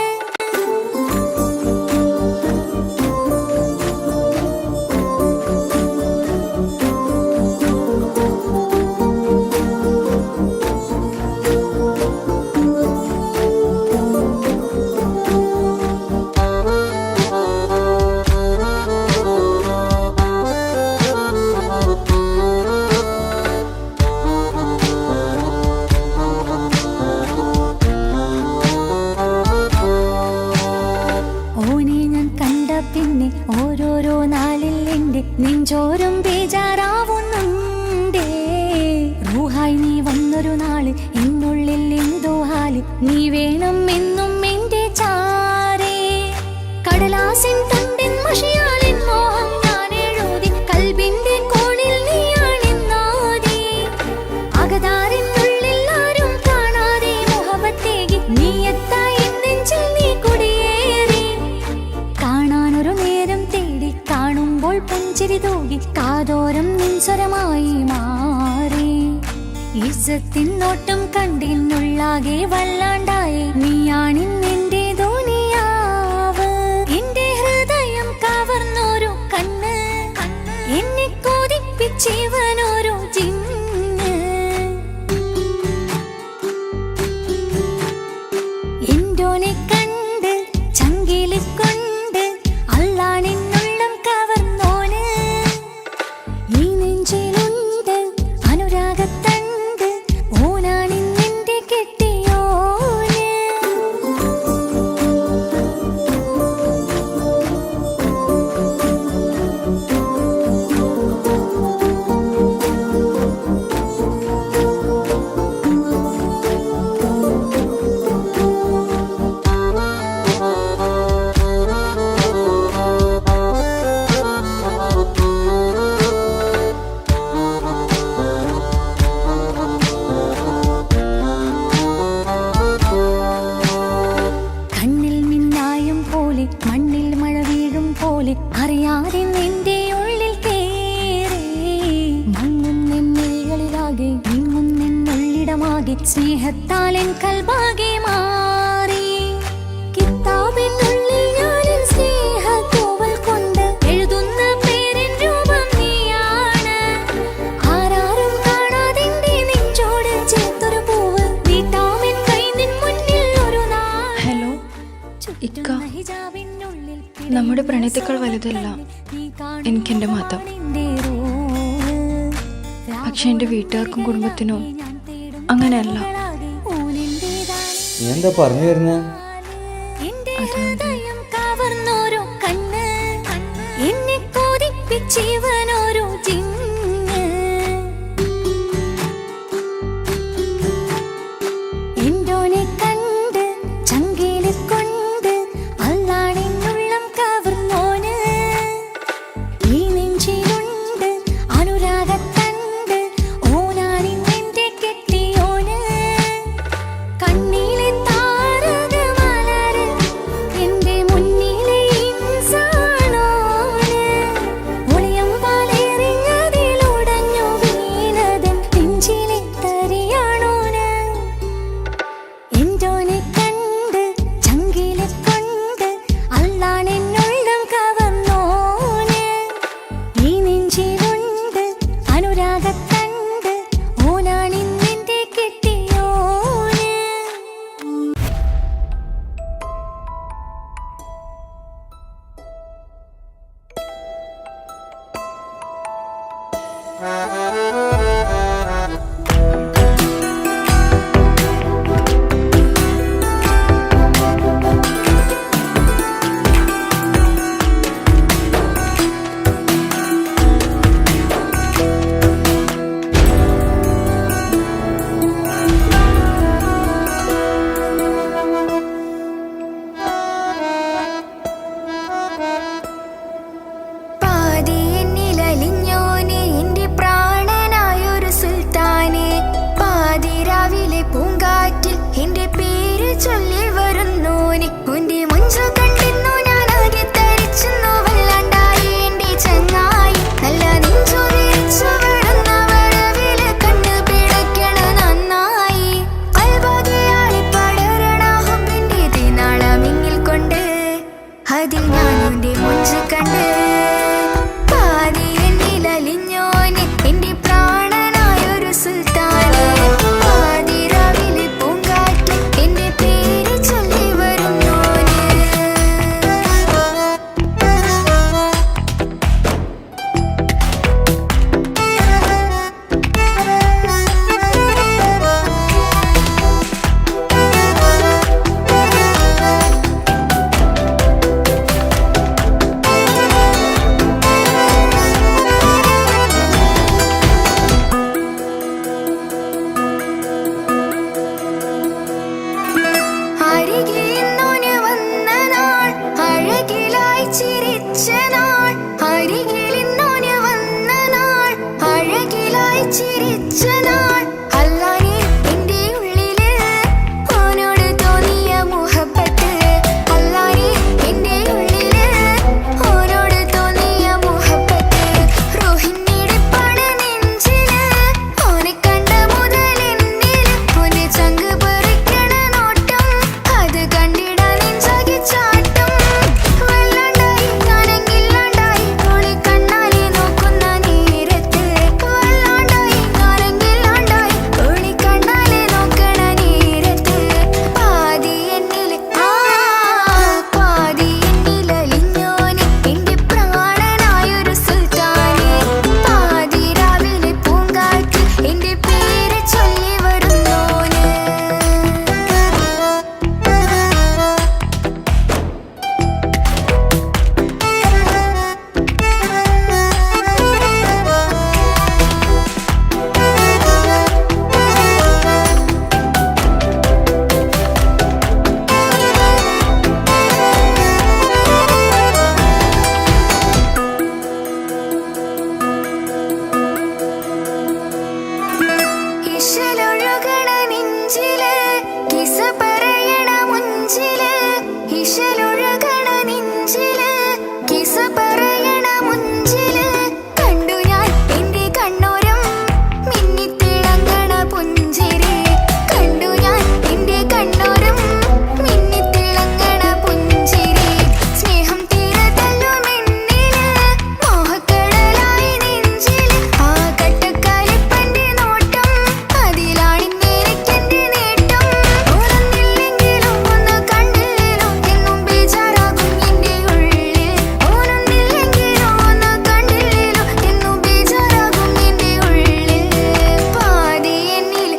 ഓനെ ഞാൻ കണ്ട പിന്നെ ഓരോരോ നാളിൽ എന്റെ നെഞ്ചോരം ബേജാറാവുന്നുണ്ടേ റൂഹായി നീ വന്നൊരു നാള് എന്നുള്ളിൽ എന്തോ ഹാല് നീ വേണം എന്നും എന്റെ ചാരേ കടലാസിൻ തുണ്ടിൻ മഷിയാലിൻ മോഹം ഞാൻ എഴുതി കൽബിന്റെ കോണിൽ നീയാണെന്നോതി അകതാരിനുള്ളിൽ ആരും കാണാതെ മുഹബത്തേകി നീ എത്തായി നെഞ്ചിൽ നീ കുടിയേറി കാണാനൊരു നേരം തേടി കാണുമ്പോൾ പുഞ്ചിരി തൂകി കാതോരം നിൻസ്വരമായി മാറി ഇസ്സത്തിൻ നോട്ടം കണ്ടിന്നുള്ളാകെ വല്ലാണ്ടായി നീയാണിന്നെന്റെ ദുനിയാവ് എന്റെ ഹൃദയം കവർന്നൊരു കണ്ണ് എന്നെ കൊതിപ്പിച്ചിവനൊരു ജിന്ന് എന്തോനെ കണ്ട് ചങ്കില് കൊണ്ട് അല്ലാണെന്നുള്ളം കവർന്നോന് ഈ നെഞ്ചിലുണ്ട് അനുരാഗത്തണ്ട് ഓനാണിന്നെന്റെ കെട്ടിയോന് കണ്ണിൽ മിന്നായം പോലെ മണ്ണിൽ മഴ വീഴും പോലെ അറിയാതെ നിന്റെ ഉള്ളിൽ കേറി മങ്ങുന്നെന്നുള്ളിലാകെ നീങ്ങുന്നെന്നുള്ളിടമാകെ സ്നേഹത്താലെൻ കൽബാകെ മാറി കിതാബിനുള്ളിൽ ഞാനെൻ സ്നേഹത്തൂവൽ കൊണ്ട് എഴുതുന്ന പേരിൻ രൂപം നീയാണ് ആരാരും കാണാതെന്റെ നെഞ്ചോട് ചേർത്തൊരു പൂവ് വീട്ടാമെൻ കൈ നിൻ മുന്നിൽ ഒരു നാൾ ഹലോ ഇക്ക, നമ്മുടെ പ്രണയത്തേക്കാൾ വലുതല്ല എനിക്കെന്റെ മതം. പക്ഷെ എന്റെ വീട്ടുകാർക്കും കുടുംബത്തിനോ അങ്ങനെയല്ല. നീ എന്താ പറഞ്ഞു വരുന്നേ? ഹൃദയം കവർന്നോരോ കണ്ണ് എന്നെ കൊതിപ്പിച്ചിവനൊരു ജിന്ന് എന്തോനെ കണ്ട് ചങ്കില് കൊണ്ട് അല്ലാണെന്നുള്ളം കവർന്നോന് ഈ നെഞ്ചിലുണ്ട് അനുരാഗത്തണ്ട് ഓനാണിന്നെന്റെ കെട്ടിയോന് കണ്ണിലെ താരകമലര് എന്റെ മുന്നിലെ ഇൻസാണോന് ഒളിയമ്പാലെറിഞ്ഞതിലുടഞ്ഞു വീണതൻ നെഞ്ചിലെ തരിയാണോന് എന്തോനെ കണ്ട് ചങ്കില് കൊണ്ട് അല്ലാണെന്നുള്ളം കവർന്നോന് ഈ നെഞ്ചിലുണ്ട് അനുരാഗത്തണ്ട് ഓനാണിന്നെന്റെ കെട്ടിയോന് ചിരിച്ച നാൾ അല്ലാനെ എന്റെ ഉള്ളില് ഓനോട് തോന്നിയ മുഹബത്ത് അല്ലാനെ എന്റെ ഉള്ളില് ഓനോട് തോന്നിയ മുഹബത്ത് റോഹിണിടിപ്പാണ് നെഞ്ചില് ഓനെ കണ്ട മുതൽ എന്നില് ഓനെ ചങ്ക് പറിക്കണ നോട്ടം അത് കണ്ടിടാൻ നെഞ്ചാകെ ചാട്ടം വല്ലാണ്ടായി ഞാനെങ്കില്ലാണ്ടായി ഓളെ കണ്ണാലെ നോക്കുന്ന നേരത്ത് വല്ലാണ്ടായി ഞാനെങ്കില്ലാണ്ടായി ഓളെ കണ്ണാലെ നോക്കണ നേരത്ത് പാതി എന്നില് പാതി എന്നിലലിഞ്ഞോന് എന്റെ പ്രാണനായൊരു സുൽത്താനെ പാതി രാവിലെ പൂങ്കാറ്റ് എന്റെ പേര് ചൊല്ലി വരുന്നോന് ഇശലൊഴുകണ നെഞ്ചില് കിസ പറയണ മുഞ്ചില് ഇശലൊഴുകണ നെഞ്ചില് കിസ പറയണ മുഞ്ചില് കണ്ടു ഞാൻ എന്റെ കണ്ണോരം മിന്നിത്തിളങ്ങണ പുഞ്ചിരി കണ്ടു ഞാൻ എന്റെ കണ്ണോരം മിന്നിത്തിളങ്ങണ പുഞ്ചിരി സ്നേഹം തീരതല്ലും എന്നില് മോഹക്കടലായി നെഞ്ചില് ആ കട്ടക്കാലിപ്പന്റെ നോട്ടം അതിലാണിന്നെനിക്കെന്റെ നേട്ടം ഓനൊന്നില്ലെങ്കിലും ഒന്ന് കണ്ടില്ലേലും എന്നും ബേജാറാകും എന്റെ ഉള്ളിൽ ഓനൊന്നില്ലെങ്കിലും ഒന്ന് കണ്ടില്ലേലും എന്നും ബേജാറാകും എന്റെ ഉള്ളിൽ പാതി എന്നിൽ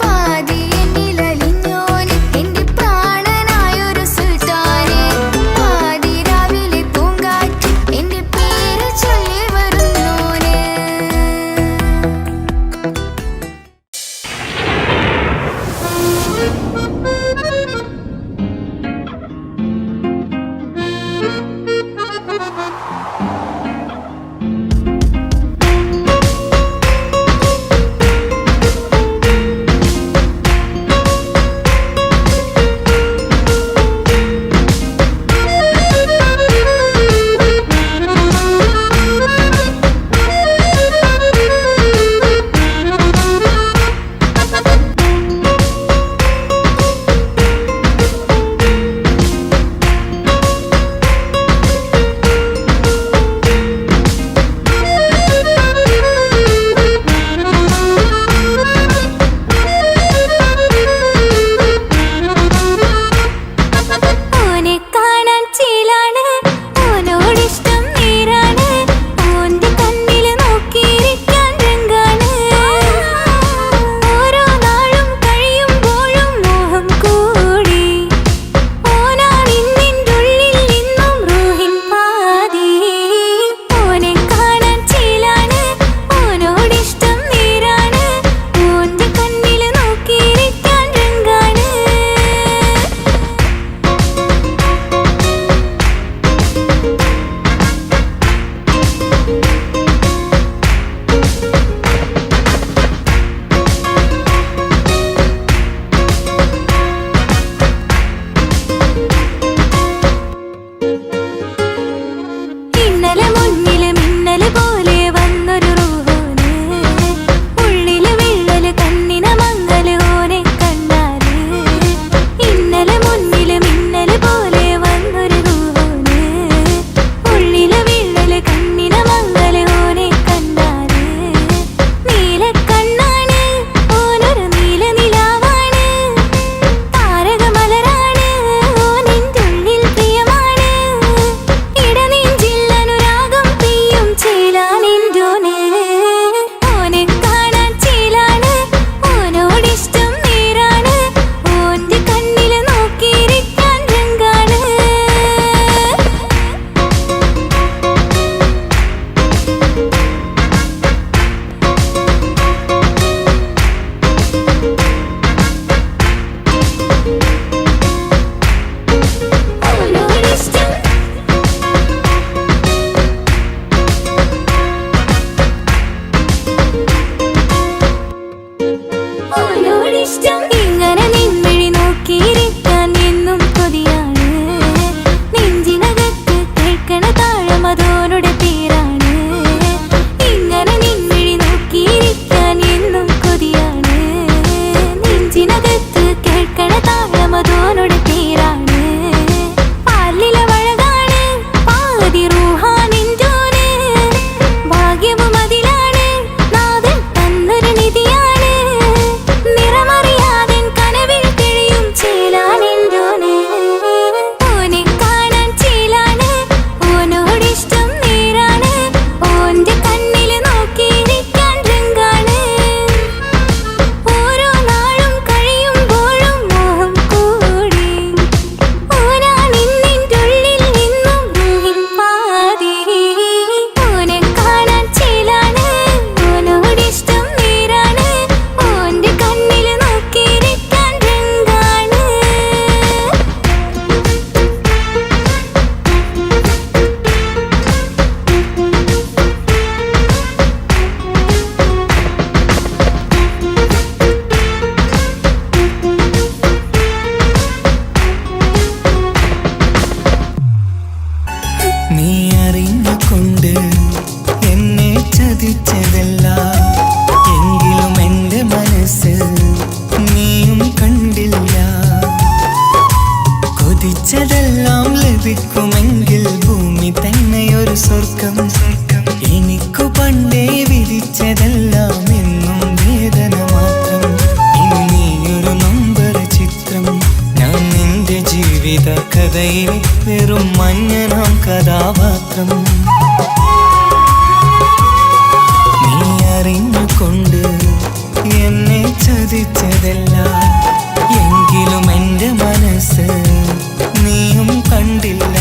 പാതി എന്നിലലിഞ്ഞോന് എന്റെ പ്രാണനായൊരു സുൽത്താനെ പാതി രാവിലെ പൂങ്കാറ്റ് എന്റെ പേര് ചൊല്ലി വരുന്നോന് ഓനെ കാണാൻ ചേലാണ് ഓനോടിഷ്ടം നേരാണ് ഓന്റെ കണ്ണില് നോക്കിയിരിക്കാൻ രംഗാണ് ഓരോ നാളും കഴിയുമ്പോഴും മോഹം കൂടി ഓനാണിന്നിൻ്റെ ഉള്ളിൽ നിന്നും റൂഹിൻ പാതി ഓനെ കാണാൻ ചേലാണ് ഓനോടിഷ്ടം നേരാണ് ഓന്റെ കണ്ണില് നോക്കിയിരിക്കാൻ രംഗാണ് ഇന്നലെ മുന്നില് മിന്നല് പോലെ വന്നൊരു റൂഹോന് ഉള്ളില് വിള്ളല് കണ്ണിന മങ്ങല് ഓനെ കണ്ടാല് ഇന്നലെ മുന്നില് മിന്നല് പോലെ വന്നൊരു റൂഹോന് ഉള്ളില് വിള്ളല് കണ്ണിന മങ്ങല് കഥയിൽ വെറും മഞ്ഞനാം കഥാപാത്രം. നീ അറിഞ്ഞുകൊണ്ട് എന്നെ ചതിച്ചതല്ല, എങ്കിലും എൻ്റെ മനസ്സ് നീയും കണ്ടില്ല.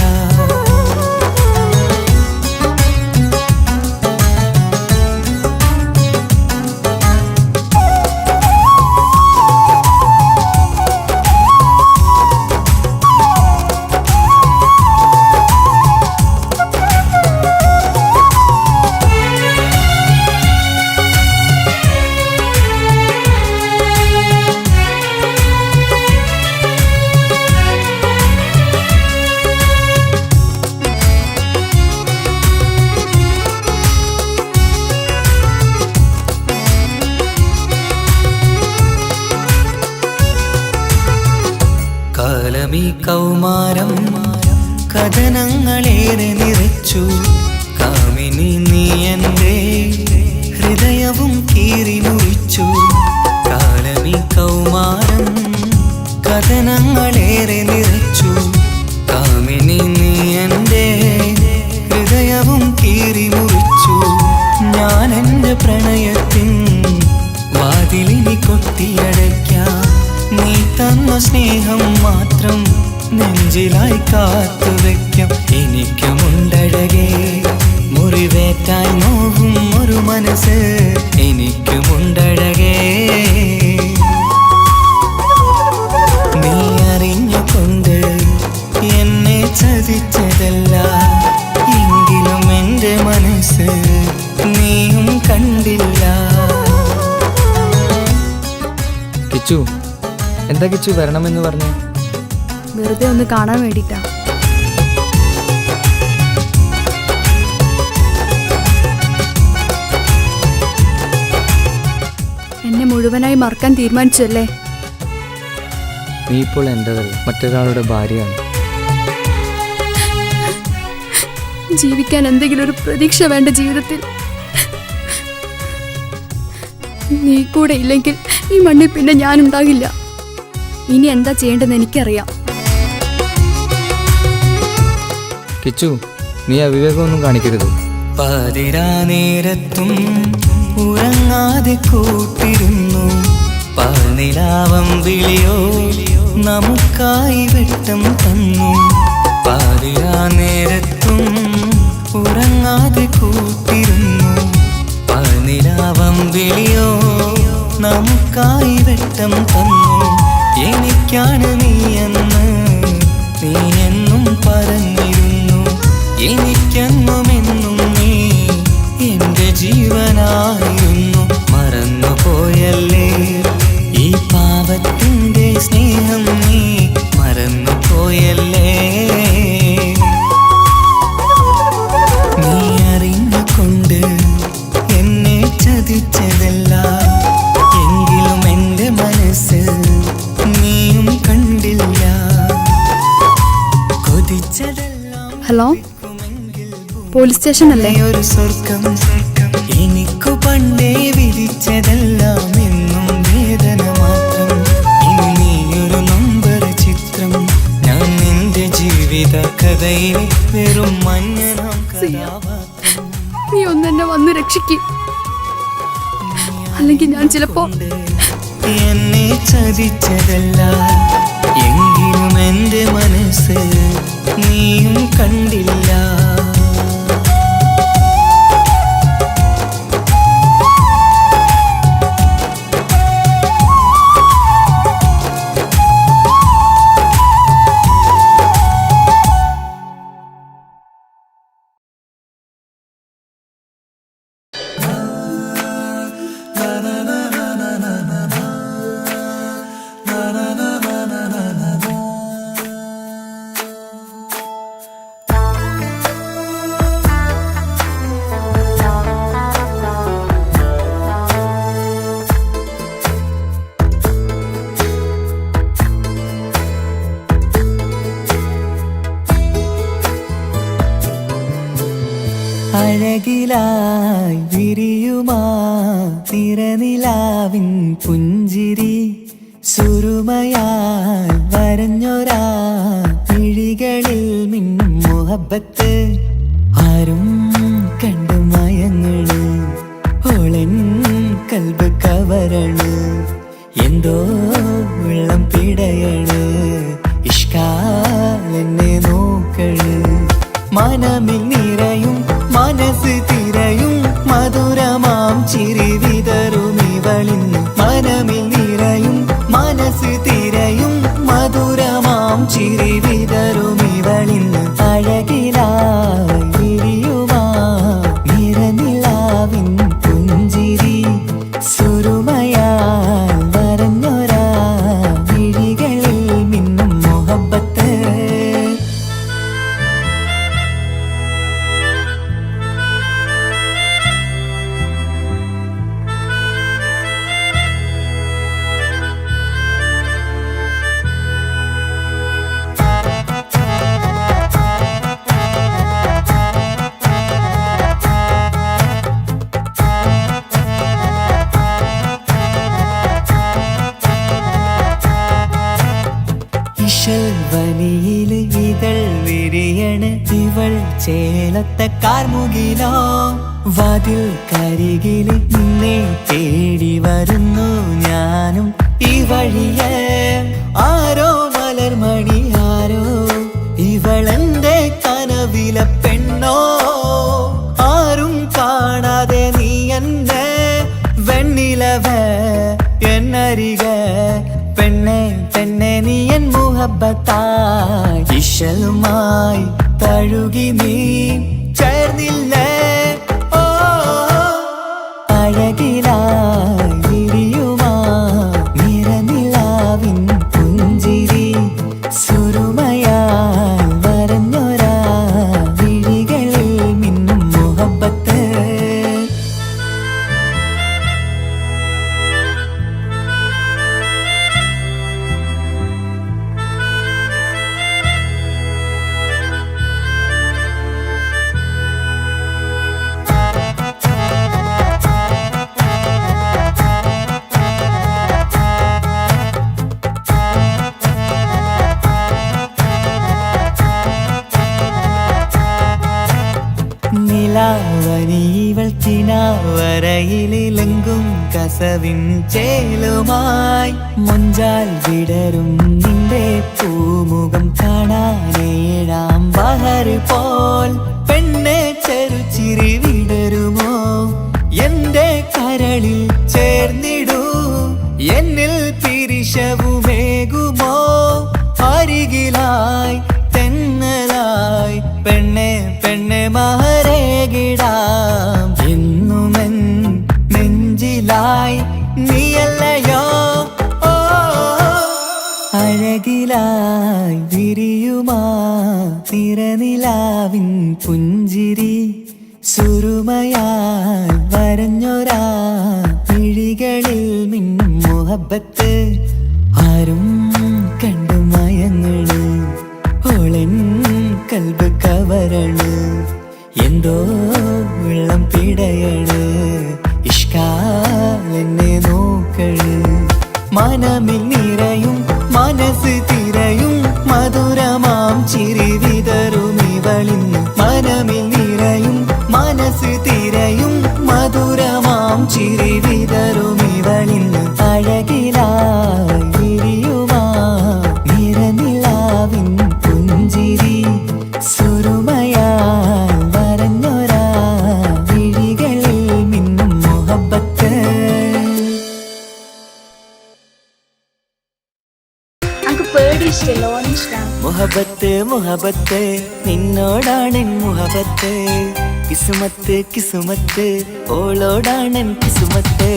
കാലമീ കൗമാരം കഥനങ്ങളേറെ നിറച്ചു. കാമിനി നീ എൻ്റെ ഹൃദയവും കീറി മുറിച്ചു. കാലമീ കൗമാരം കഥനങ്ങളേറെ നിറച്ചു. കാമിനി നീ എൻ്റെ ഹൃദയവും കീറി മുറിച്ചു. ഞാൻ എൻ്റെ പ്രണയത്തിൻ വാതിലിനി കൊട്ടിയടയ്ക്കാം. നീ തന്ന സ്നേഹം മാത്രം നെഞ്ചിലായി കാത്തുവെക്കാം. എനിക്കുമുണ്ടഴകേ മുറിവേറ്റായി നോവും ഒരു മനസ്സ്, എനിക്കുമുണ്ടഴകേ. നീ അറിഞ്ഞുകൊണ്ട് എന്നെ ചതിച്ചതല്ല, എങ്കിലും എൻ്റെ മനസ്സ് നീയും കണ്ടില്ല. കിച്ചു, എന്താ കിച്ചു വരണമെന്ന് പറഞ്ഞു? വെറുതെ ഒന്ന് കാണാൻ വേണ്ടിട്ടാ. എന്നെ മുഴുവനായി മറക്കാൻ തീരുമാനിച്ചല്ലേ? നീ ഇപ്പോൾ എൻ്റെതല്ല, മറ്റൊരാളുടെ ഭാര്യയാണ്. ജീവിക്കാൻ എന്തെങ്കിലും ഒരു പ്രതീക്ഷ വേണ്ട ജീവിതത്തിൽ. നീ കൂടെ ഇല്ലെങ്കിൽ ഈ മണ്ണിൽ പിന്നെ ഞാനുണ്ടാകില്ല. ഇനി എന്താ ചെയ്യേണ്ടതെന്ന് എനിക്കറിയാം. കിച്ചു, നീ അവിവേകമൊന്നും കാണിക്കരുത്. പാതിരാ നേരത്തും ഉറങ്ങാതെ കൂട്ടിരുന്നു. പാൽനിലാവം വിളിയോ നമുക്കായി വെട്ടം തന്നു. പാതിരാ നേരത്തും ഉറങ്ങാതെ കൂട്ടിരുന്നു. പാൽനിലാവം വിളിയോ നമുക്കായി വെട്ടം തന്നു. എനിക്കാണ് നീയെന്ന് നീ എന്നും പറഞ്ഞിരുന്നു. എനിക്കെന്നുമെന്നും നീ എൻ്റെ ജീവനായിരുന്നു. മറന്നുപോയല്ലേ ഈ പാവത്തിൻ്റെ സ്നേഹം, നീ മറന്നുപോയല്ലേ. നീ അറിഞ്ഞുകൊണ്ട് എന്നെ ചതിച്ചതല്ല, എങ്കിലും എൻ്റെ മനസ്സ് നീയും കണ്ടില്ല. കൊതിച്ചതെല്ലാം ഹലോ, പോലീസ് സ്റ്റേഷൻ അല്ലേ? ഒരു സ്വർഗം എനിക്കു പണ്ടേ വിധിച്ചതെല്ലാം എന്നും വേദന മാത്രം. ഇനി നീയൊരു നമ്പർ ചിത്രം, ഞാൻ നിന്റെ ജീവിത കഥയിൽ വെറും മഞ്ഞനാം കഥാപാത്രം. നീ ഒന്നെന്നെ വന്ന് രക്ഷിക്ക്, അല്ലെങ്കിൽ ഞാൻ ചിലപ്പോ. എന്നെ ചതിച്ചതല്ല, എങ്കിലും എൻ്റെ മനസ്സ് നീയും കണ്ടില്ല. അഴകിലായി വിരിയുമാ തിരനിലാവിൻ പുഞ്ചിരി സുരുമയാൽ വരഞ്ഞൊരാ മിഴികളിൽ മിന്നും മുഹബത്ത് ആരും കണ്ടു മയങ്ങള് ഓളൻ കൽബ് കവരണ് എന്തോ വെള്ളം പിടയണ് ഇഷ്കാലെന്നെ നോക്കള് മനമിൽ നിറയും മനസ്സ് തിരയും മധുരമാം ചിരി വിതറും ഇവളിന്ന് മനമിൽ നിറയും മനസ്സ് തിരയും മധുരമാം ചിരി വിതറും ഇവളിന്ന് അഴകിലായി വിരിയുമാ നിറനിലാവിൻ പുഞ്ചിരി സുരുമയാൽ വരഞ്ഞൊരാ വിഴികളിൽ മിന്നും മുഹബത്ത് വനിയില് ഇതൾ വിരിയണ് ഇവൾ ചേലത്തെ കാർമുകിലോ വാതിൽ കരികില് നിന്നെ തേടി വരുന്നു ഞാനും ഈ വഴിയെ ആരോ മലർമണി ആരോ ഇവളെന്റെ കനവിലെ പെണ്ണോ ആരും കാണാതെ നീ എന്നെ വെണ്ണിലവ എന്നരിക പെണ്ണെ പെണ്ണെ നീ എൻ മുഹബത്തായി ഇശലുമായി തഴുകി നീ ചേർന്നില്ലേ ഓ അഴകിലായി വിരിയുമാ നിറനിലാവിൻ പുഞ്ചിരി സുരുമയാൽ വരഞ്ഞൊരാ വിഴികളിൽ മിന്നും മുഹബത്ത് നിലാവനിവൾ കിനാവരയിലെങ്കും കസവിൻ ചേലുമായി മുഞ്ചാൽ വിടരും നിന്റെ പൂമുഖം കാണാനേഴാം ബഹർ പോൽ പെണ്ണെ ചെറുചിരി വിടരുമോ എന്റെ കരളിൽ ചേർന്നിടൂ എന്നിൽ പിരിശവുമേകുമോ അരികിലായി തെന്നലായി പെണ്ണെ പെണ്ണെ മഹരേകിടാം എന്നുമെൻ നെഞ്ചിലായി നീയല്ലയോ ഓ അഴകിലായി വിരിയുമാ നിറനിലാവിൻ പുഞ്ചിരി സുരുമയാൽ വരഞ്ഞൊരാ വിഴികളിൽ മിന്നും മുഹബത്ത് ആരും കണ്ടു മയങ്ങള് ഓളൻ കൽബ് കവരണ് എന്തോ വെള്ളം പിടയണ് ഇഷ്കാലെന്നെ നോക്കള് മനമിൽ നിറയും മനസ്സ് തിരയും മധുരമാം ചിരി വിതറും ഇവളിന്ന് മനമിൽ നിറയും മനസ്സ് തിരയും മധുരമാം ചിരി വിതറും ഇവളിന്ന് അഴകിലായി വിരിയുമാ നിറനിലാവിൻ പുഞ്ചിരി സുരുമയാൽ വരഞ്ഞൊരാ വിഴികളിൽ മിന്നും മുഹബത്ത് മുഹബത്ത് മുഹബത്ത് നിന്നോടാണെൻ മുഹബത്ത് കിസുമത്ത് കിസുമത്ത് ഓളോടാണെൻ കിസുമത്ത്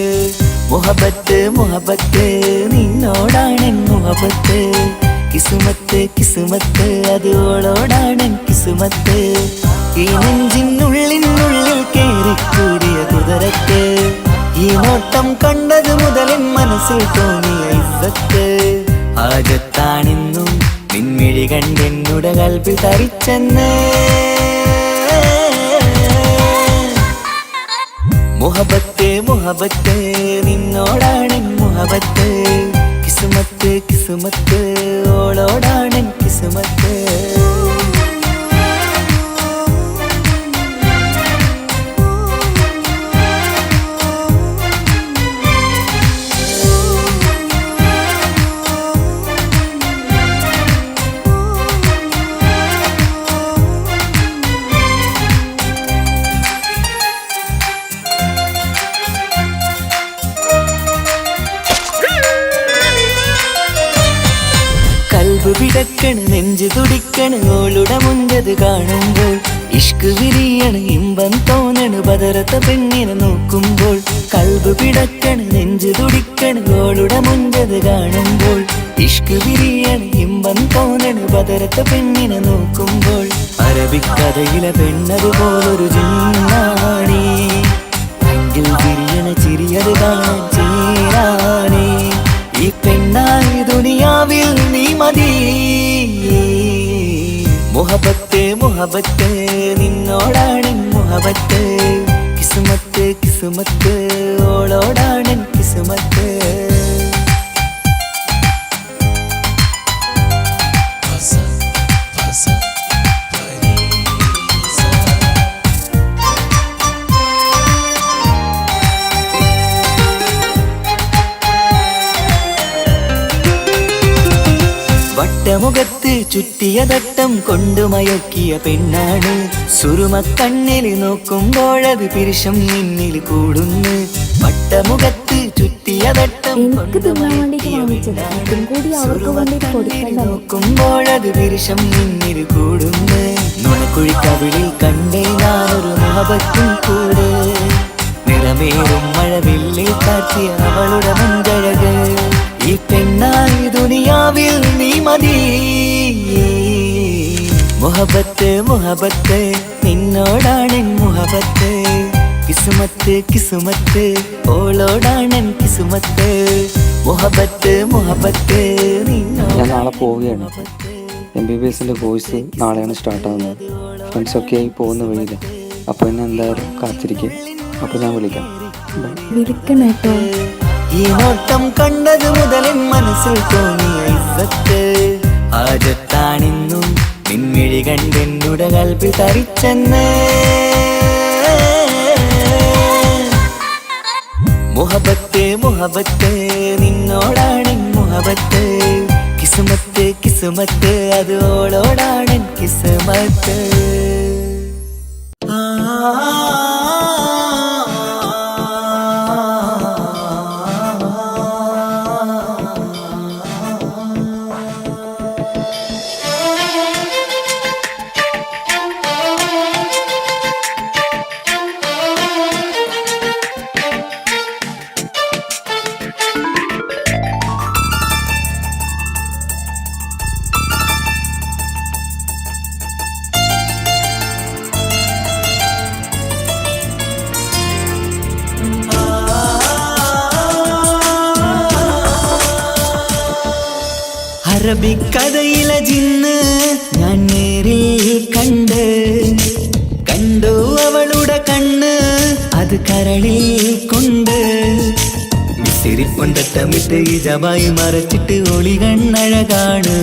മുഹബത്ത് മുഹബത്ത് നിന്നോടാണെൻ മുഹബത്ത് കിസുമത്ത് കിസുമത്ത് അത് ഓളോടാണെൻ കിസുമത്ത് ഈ നെഞ്ചിനുള്ളിനുള്ളിൽ കേറിക്കൂടിയ കുതിരത്ത് ഈ നോട്ടം കണ്ടത് മുതലൻ മനസ്സിൽ തോന്നിയ ഇസ്സത്ത് ആജത്താണെന്നും നിൻമിഴി കണ്ടെന്നുടെ കൽപ്പിൽ തരിച്ചെന്ന് മുഹബത്ത് മുഹബത്ത് നിന്നോടാണെൻ മുഹബത്ത് കിസുമത്ത് കിസുമത്ത് ഓളോടാണെൻ കിസുമത്ത് പിടക്കണ് നെഞ്ചു തുടിക്കണ് ഓളുടെ മുഞ്ചത് കാണുമ്പോൾ ഇഷ്ക് വിരിയണ് ഇമ്പം തോന്നണ് ബദറത്ത പെണ്ണിനെ നോക്കുമ്പോൾ കൽബ് പിടക്കണ് നെഞ്ചു തുടിക്കണ് ഓളുടെ മുഞ്ചത് കാണുമ്പോൾ ഇഷ്ക് വിരിയണ് ഇമ്പം തോന്നണ് ബദറത്ത പെണ്ണിനെ നോക്കുമ്പോൾ അറബിക്കഥയിലെ പെണ്ണതുപോലൊരു ജിന്നാണി അങ്കിൽ വിരിയണ ചിരിയത് കാണാൻ ചേരാണേ ഈ പെണ്ണായി ദുനിയാവിൽ നീ മതി മുഹബത്ത് മുഹബത്ത് നിന്നോടാണ് മുഹബത്ത് കിസ്മത്ത് കിസ്മത്ത് ഓളോടാണ് കിസ്മത്ത് വട്ടമുഖത്ത് ചുറ്റിയ തട്ടം കൊണ്ടു മയക്കിയ പെണ്ണാണ് സുറുമ കണ്ണിൽ നോക്കുമ്പോഴത് പിരിശം നിന്നിൽ കൂടുന്നു വട്ടമുഖത്ത് ചുറ്റിയ തട്ടം കൊണ്ടു മയക്കിയ നോക്കുമ്പോഴത് പിരിശം നിന്നിൽ കൂടുന്നു നുണക്കുഴിക്കവിളിൽ കണ്ടേ ഞാനൊരു മുഹബത്തും കൂടെ നിറമേറും മഴവില്ലിൽ കാറ്റിയ അവളുടെ മുൻകഴക് ഈ പെണ്ണായി ദുനിയാവിൽ നീ മതി മുഹബത്ത് മുഹബത്ത് നിന്നോടാണ് മുഹബത്ത് കിസ്മത്ത് കിസ്മത്ത് ഓളോടാണ് കിസ്മത്ത് മുഹബത്ത് മുഹബത്ത് ഞാൻ നാളെ പോവുകയാണ്. MBBSൻ്റെ കോഴ്സ് നാളെയാണ് സ്റ്റാർട്ടാകുന്നത്. ഫ്രണ്ട്സൊക്കെ ആയി പോകുന്ന വഴിയില്ല. അപ്പോൾ എന്നെ എന്തായാലും കാത്തിരിക്കുക. അപ്പോൾ ഞാൻ വിളിക്കാം. വിളിക്കണേട്ടോ. ഈ നോട്ടം കണ്ടത് മുതൽ മനസ്സിൽ തോന്നിയ ഇസ്സത്ത് ആജത്താണിന്നും നിൻമിഴി കണ്ടെന്നുടെ കൽബിൽ തരിച്ചെന്ന് മുഹബത്ത് മുഹബത്ത് നിന്നോടാണ് മുഹബത്ത് കിസ്മത്ത് കിസ്മത്ത് അത് ഓളോടാണ് കിസ്മത്ത് അറബിക്കഥയിലെ ജിന്ന് ഞാൻ നേരിൽ കണ്ടു അവളുടെ കണ്ണ് അത് കരളിൽ കൊണ്ട് വിസിരിപ്പൊണ്ടട്ടമിട്ട് ഈ ജബായി മറച്ചിട്ട് ഒളി കണ്ണഴകാണ്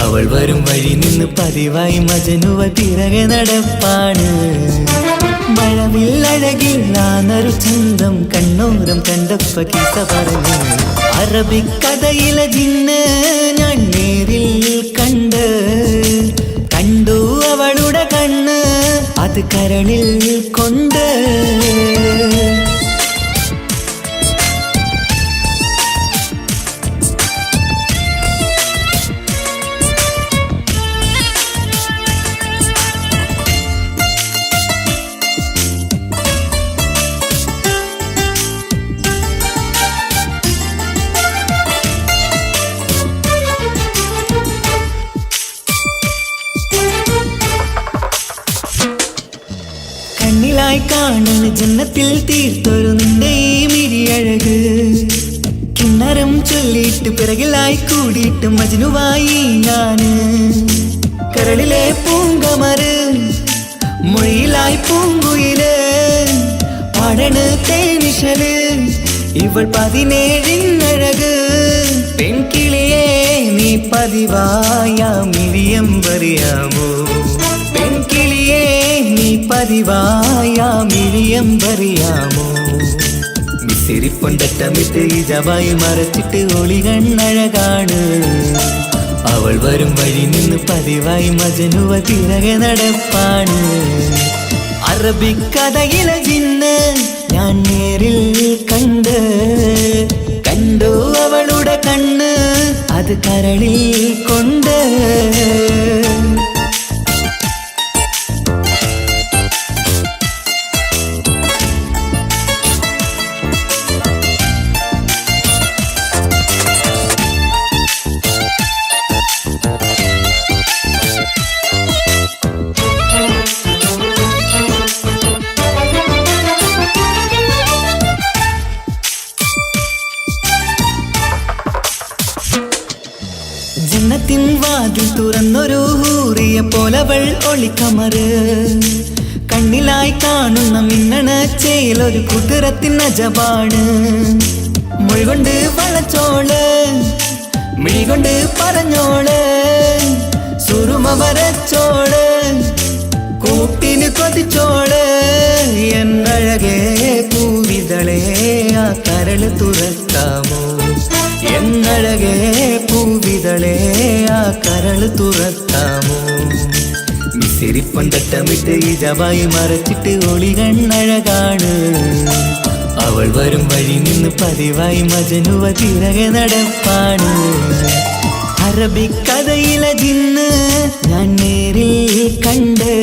അവൾ വരും വഴി നിന്ന് പതിവായി മജനുവ തിരകെ നടപ്പാണ് മഴവില്ലഴകില്ലാന്നൊരു ചന്തം കണ്ണോരം കണ്ടപ്പ കിസ പറഞ്ഞു അറബിക്കഥയിലെ ജിന്ന് ഞാൻ നേരിൽ കണ്ടു അവളുടെ കണ്ണ് അത് കരളിൽ കൊണ്ട് കണ്ണിലായി കാണുന്ന ജന്നത്തിൽ തീർത്തൊരു നിന്റെ ഈ മിഴിയഴക് കിണ്ണരം ചൊല്ലിയിട്ട് പിറകിലായി കൂടിയിട്ട് മജ്നുവായി ഞാന് കരളിലെ പൂങ്കമറ് മൊഴിയിലായി പൂങ്കുയില് പാടണ് തേനിശല് ഇവൾ 17 പെൺകിളിയെ നീ പതിവായാമിരിയം പറയാമോ പെൺകിളിയെ നീ പതിവായാമിരിയം പറയാമോ മിസിരിപ്പൊണ്ടട്ടമിട്ട് ഈ ജബായി മറച്ചിട്ട് ഒളി കണ്ണഴകാണ് അവൾ വരും വഴി നിന്ന് പതിവായി മജനുവ തിരകെ നടപ്പാണ് അറബിക്കഥയിലെ ജിന്ന് ഞാൻ നേരിൽ കണ്ടു അവളുടെ കണ്ണ് അത് കരളിൽ കൊണ്ട്. ജന്നത്തിൻ വാതിൽ തുറന്നൊരു ഹൂറിയ പോലവൾ ഒളിക്കമറ്. കണ്ണിലായി കാണുന്ന മിന്നണ ചേലൊരു കുതിരത്തിൻ അജപാണ്. മൊഴികൊണ്ട് വളച്ചോള്, മിഴികൊണ്ട് പറഞ്ഞോള്, സുറുമ വരച്ചോള്, കൂട്ടിന് കൊതിച്ചോള്. എന്നഴകേ പൂവിതളേ ആ കരള് തുറക്കാമോ? എന്നഴകേ പൂവിതളേ ആ കരള് തുറക്കാമോ? മിസിരിപ്പൊണ്ടട്ടമിട്ട് ഇജവായി മറച്ചിട്ട് ഒളികണ്ണഴകാണ്. അവൾ വരും വഴി നിന്ന് പതിവായി മജനുവ തിരകെ നടപ്പാണ്. അറബിക്കഥയിലെ ജിന്ന് ഞാൻ നേരിൽ കണ്ട്.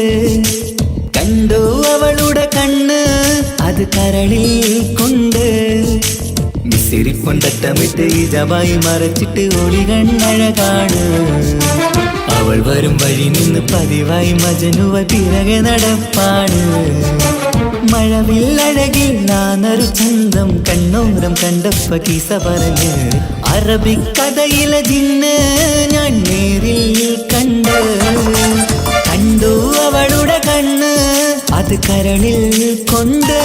കണ്ടു അവളുടെ കണ്ണ് അത് കരളിൽ കൊണ്ട്. മിസിരിപ്പൊണ്ടട്ടമിട്ട് ഇജവായി മറച്ചിട്ട് ഒളികണ്ണഴകാണ്. അവൾ വരും വഴി നിന്ന് പതിവായി മജനുവ തിരകെ നടപ്പാണ്. മഴവില്ലഴകിൽ നാനൊരു ചന്തം കണ്ണോരം കണ്ടപ്പ കീസ പറഞ്ഞ്. അറബിക്കഥയിലെ ജിന്ന് ഞാൻ നേരിൽ കണ്ട്. കണ്ടു അവളുടെ കണ്ണ് അത് കരളിൽ കൊണ്ട്.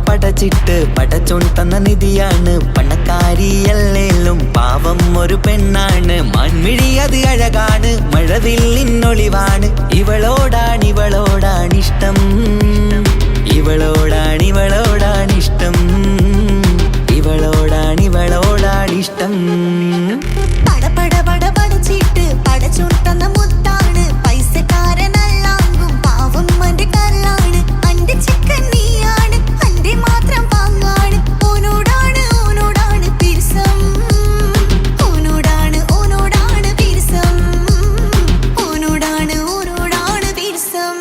പടച്ചിട്ട് പടച്ചോൻ തന്ന നിധിയാണ്. പണക്കാരിയല്ലേലും പാവം ഒരു പെണ്ണാണ്. മാൻമിഴി അത് അഴകാണ്, മഴവില്ലിന്നൊളിവാണ്. ഇവളോടാണിഷ്ടം, ഇവളോടാണിഷ്ടം, ഇവളോടാണിഷ്ടം. പടച്ചിട്ട് പടച്ചോൻ തന്ന മുത്താണ്. പൈസക്കാരനല്ലാങ്കും പാവം അന്റെ കരളാണ്. അന്റെ ചിക്കൻ നീയാണ്, അന്റെ മാത്രം പാങ്ങാണ്. ഓനോടാണ് പിരിസം, ഓനോടാണ് പിരിസം, ഓനോടാണ് പിരിസം.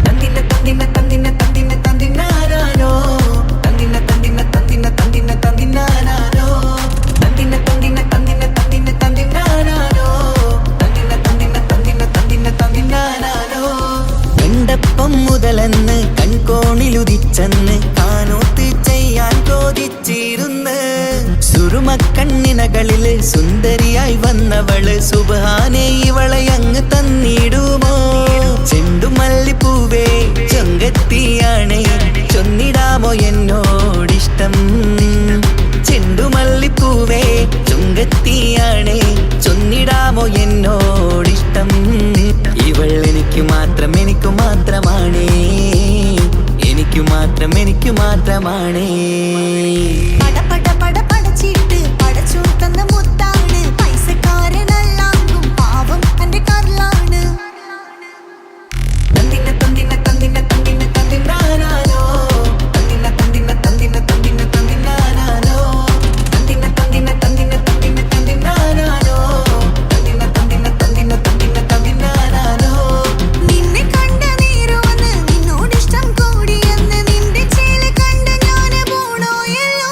തന്തിന തന്തിന തന്തിന തന്തിന തന്തിനാരോ, തന്തിന തന്തിന തന്തിന തന്തിന തന്തിനാരോ, തന്തിന തന്തിന തന്തിന തന്തിന തന്തിനാരോ, തന്തിന തന്തിന തന്തിന തന്തിന തന്തിനാരോ. കണ്ടപ്പം മുതലെന്ന് കൺകോണിലുദിച്ചെന്ന് കാനോത്ത് ചെയ്യാൻ ചോദിച്ചിരുന്ന്. സുറുമക്കണ്ണിനകളില് സുന്ദരിയായി വന്നവള് സുബ്ഹാനേ ഇവളെ അങ്ങ് തന്നിടുമോ? ചെണ്ടുമല്ലിപ്പൂവേ ചൊങ്കത്തിയാണ്, ചൊന്നിടാമോ എന്നോടിഷ്ടം? ചെണ്ടുമല്ലിപ്പൂവേ ചൊങ്കത്തിയാണ്, ചൊന്നിടാമോ എന്നോടിഷ്ടം? ഇവൾ എനിക്ക് മാത്രം, എനിക്ക് മാത്രമാണേ, എനിക്ക് മാത്രം, എനിക്ക് മാത്രമാണേ. പടച്ചിട്ട് പടച്ചോൻ തന്ന മുത്താണ്. പൈസക്കാരനല്ലാങ്കും പാവം അന്റെ കരളാണ്. തന്തിന തന്തിന തന്തിന തന്തിന തന്തിനാരോ, തന്തിന തന്തിന തന്തിന തന്തിന തന്തിനാരോ, തന്തിന തന്തിന തന്തിന തന്തിന തന്തിനാരോ, തന്തിന തന്തിന തന്തിന തന്തിന തന്തിനാരോ. നിന്നെ കണ്ട നേരോന്ന് നിന്നോടിഷ്ടം കൂടിയെന്ന് നിന്റെ ചേല് കണ്ട ഞാന് പോണോയല്ലോ.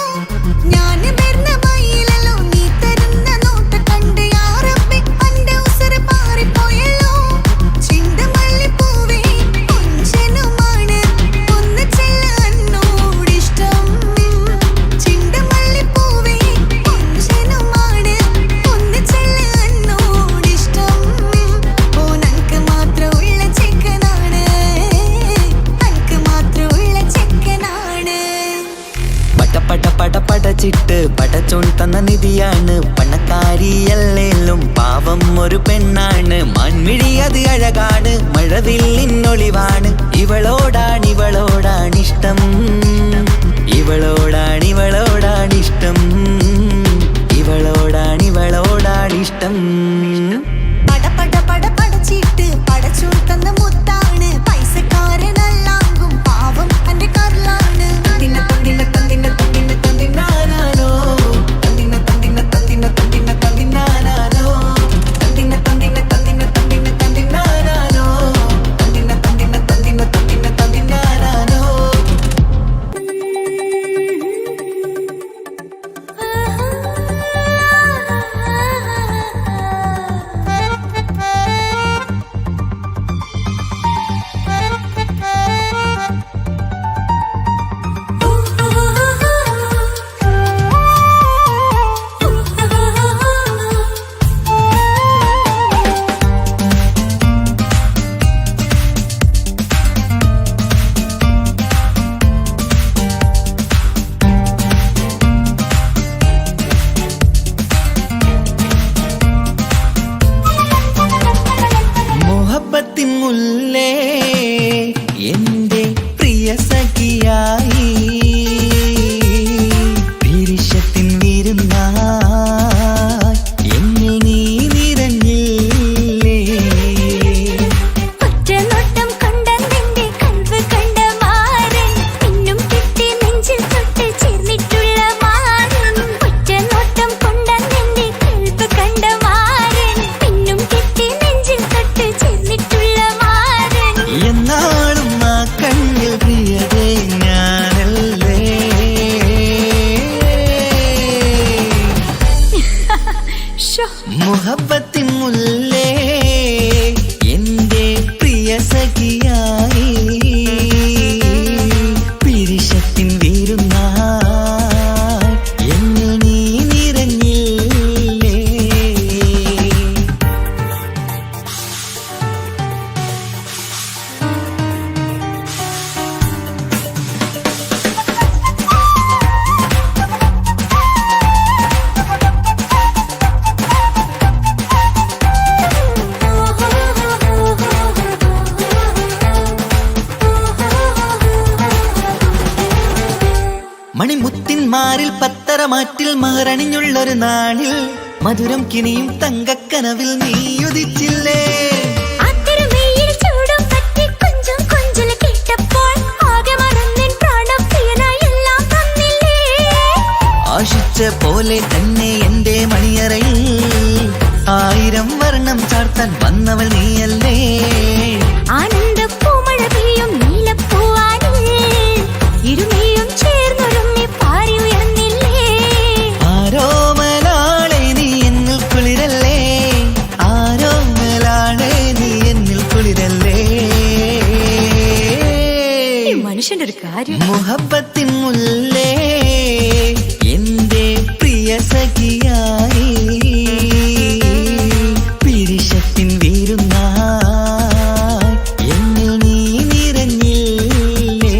പടച്ചിട്ട് പടച്ചോൻ തന്ന നിധിയാണ്. പണക്കാരിയല്ലേലും പാവം ഒരു പെണ്ണാണ്. മാൻമിഴി അത് അഴകാണ്, മഴവില്ലിന്നൊളിവാണ്. ഇവളോടാണിഷ്ടം, ഇവളോടാണിഷ്ടം, ഇവളോടാണിഷ്ടം. പടച്ചിട്ട് പടച്ചോൻ തന്ന മുത്താണ്. പൈസക്കാരനല്ലാങ്കും പാവം അന്റെ കർലാണ്. തന്തിനാനാനോ, തന്തിനാനാനോ, തന്തിനാനാനോ. മുഹബത്തിൻ മുല്ലേ എന്റെ പ്രിയ സഖിയായി, പിരിശത്തിൻ വിരുന്നായി എന്നിൽ നീ നിറഞ്ഞില്ലേ. ഒറ്റനോട്ടം കൊണ്ടെന്റെ കൽവ് കണ്ട മാരൻ, പിന്നും കിട്ടി നെഞ്ചിൽ തൊട്ട് ചേർന്നിട്ടുള്ള മാരൻ. ഒറ്റനോട്ടം കൊണ്ടെന്റെ കൽവ് കണ്ട മാരൻ, പിന്നും കിട്ടി നെഞ്ചിൽ തൊട്ട് ചേർന്നിട്ടുള്ള മാരൻ. എന്നാളും ആ കണ്ണിൽ പ്രിയതേ ഞാനല്ലേ. മുഹബത്തിൻ മുല്ലേ എന്റെ പ്രിയ സഖിയായി, പിരിശത്തിൻ വിരുന്നായി എന്നിൽ നീ നിറഞ്ഞില്ലേ. മണിമുത്തിന്മാരിൽ പത്തരമാറ്റിൽ മഹറണിഞ്ഞുള്ളൊരു നാളിൽ മധുരം കിനിയും തങ്കക്കനവിൽ നീയുദിച്ചില്ലേ. അത്തരമേയിൽ ചൂടും പറ്റി കൊഞ്ചും കൊഞ്ചല് കേട്ടപ്പോൾ ആകെ മറന്നിൻ പ്രാണപ്രിയനായി എല്ലാം തന്നില്ലേ. ആശിച്ച പോലെ തന്നെ എന്റെ മണിയറയിൽ 1000 വർണ്ണം ചാർത്താൻ വന്നവൾ നീയല്ലേ. ആനന്ദ പൂമഴ പെയ്യും നീലപ്പൂവാനിൽ ഇരുമയും ചേർന്നൊരുമ്മി പാരി ഉയർന്നില്ലേ. ആരോമലാളെ നീ എന്നിൽ കുളിരല്ലേ, ആരോമലാളെ നീ എന്നിൽ കുളിരല്ലേ. മനുഷ്യന്റെ ഒരു കാര്യം. മുഹബത്തിൻ മുല്ലേ എന്റെ പ്രിയ സഖിയായി, പിരിശത്തിൻ വിരുന്നായി എന്നിൽ നീ നിറഞ്ഞില്ലേ.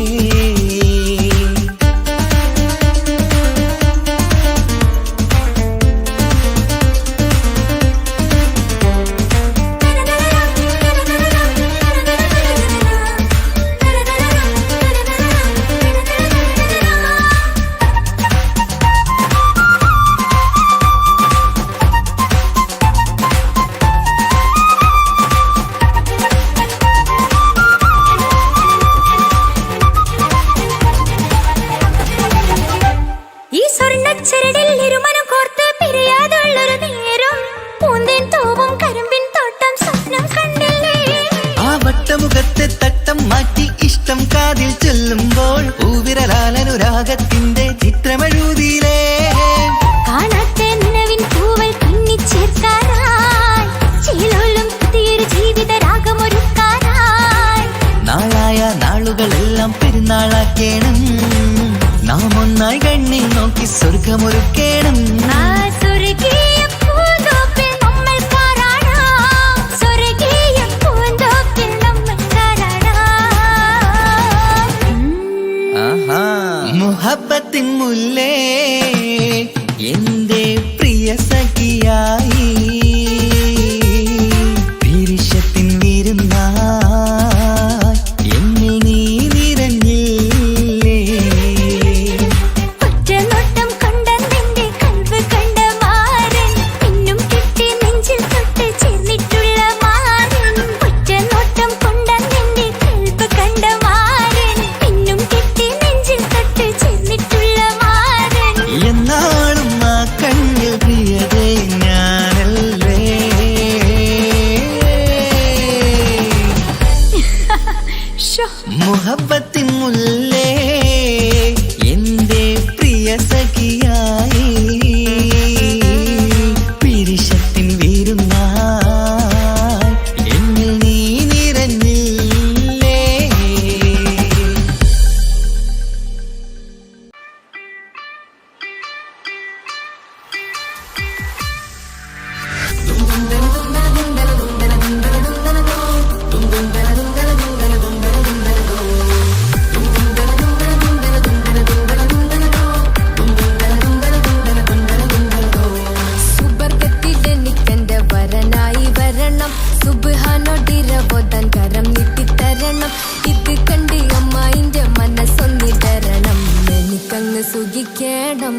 വേണം,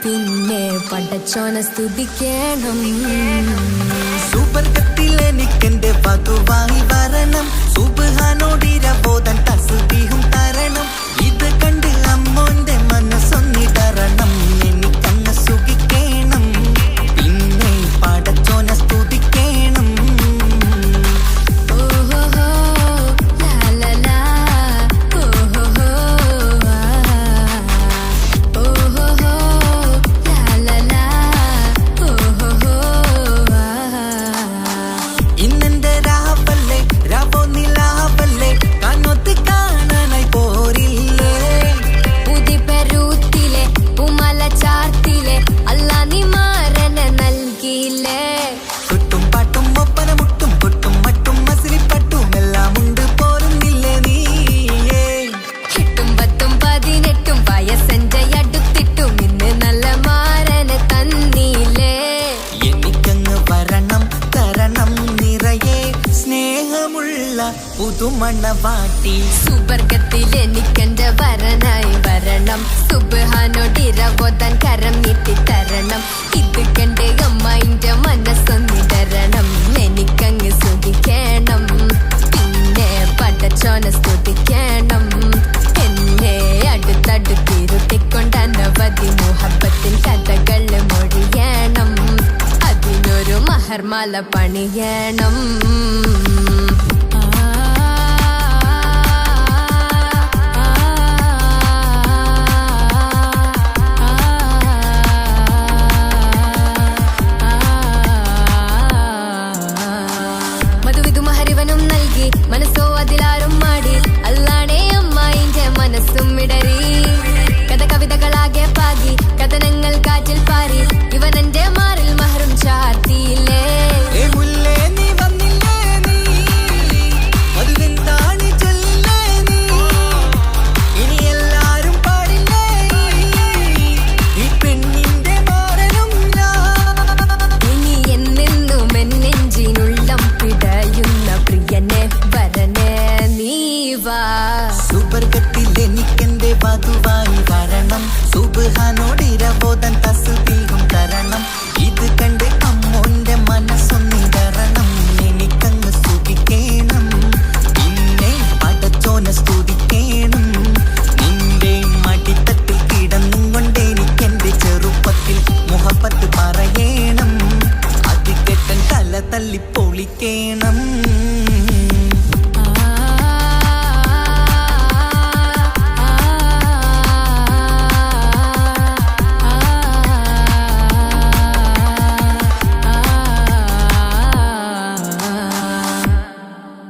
പിന്നെ പടച്ചോനെ സ്തുതിക്കണം. സുവർഗത്തിൽ എനിക്കെന്റെ വധുവായി വരണം, സുബ്ഹാനോടിരബോധൻ തസ്ബീഹും തരണം. ഇത് കണ്ട് അമ്മോന്റെ മനസ്സൊന്നിടറണം, എനിക്കങ്ങ് സുഖിക്കണം, പിന്നെ പടച്ചോനെ സ്തുതിക്കണം. ഓഹോഹോ ലാലലാ, ഓഹോഹോ ഓഹോഹോ ലാലലാ, ഓഹോഹോ. ഇന്നെന്റെ രാവല്ലേ രാവോ നിലാവല്ലേ, കണ്ണൊത്ത് കാണാനായി പോരില്ലേ. പുതിപ്പെരൂത്തിലെ ഉമല ചാർത്തിലെ അല്ലാ നീ മാരനെ നൽകിയില്ലേ. കുട്ടും പാട്ടും ഒപ്പന മുട്ടും കൊട്ടും മറ്റും മസിലിപ്പട്ടും എല്ലാം ഉണ്ട് പോരുന്നില്ലേ നീയേ. 8 10 18 വയസ്സെന്റെ അടുത്തിട്ടും ഇന്ന് നല്ല മാരനെ തന്നില്ലേ. എനിക്കങ്ങ് വരണം തരണം നിറയെ സ്നേഹമുള്ള പുതുമണവാട്ടി. സുവർഗത്തിൽ എനിക്കെന്റെ വരനായി വരണം, സുബ്ഹാനോടിരബോധൻ കരം നീട്ടി തരണം. ഇത് കണ്ട് അമ്മന്റെ മനസ്സൊന്നിടരണം, എനിക്കങ്ങ് സുഖിക്കണം, പിന്നെ പടച്ചോനെ സ്തുതിക്കണം. എന്നെ അടുത്തടുത്തിരുത്തിക്കൊണ്ട് അനവധി മുഹബത്തിൻ കഥകൾ മൊഴിയണം, അതിനൊരു മഹർമാല പണിയണം.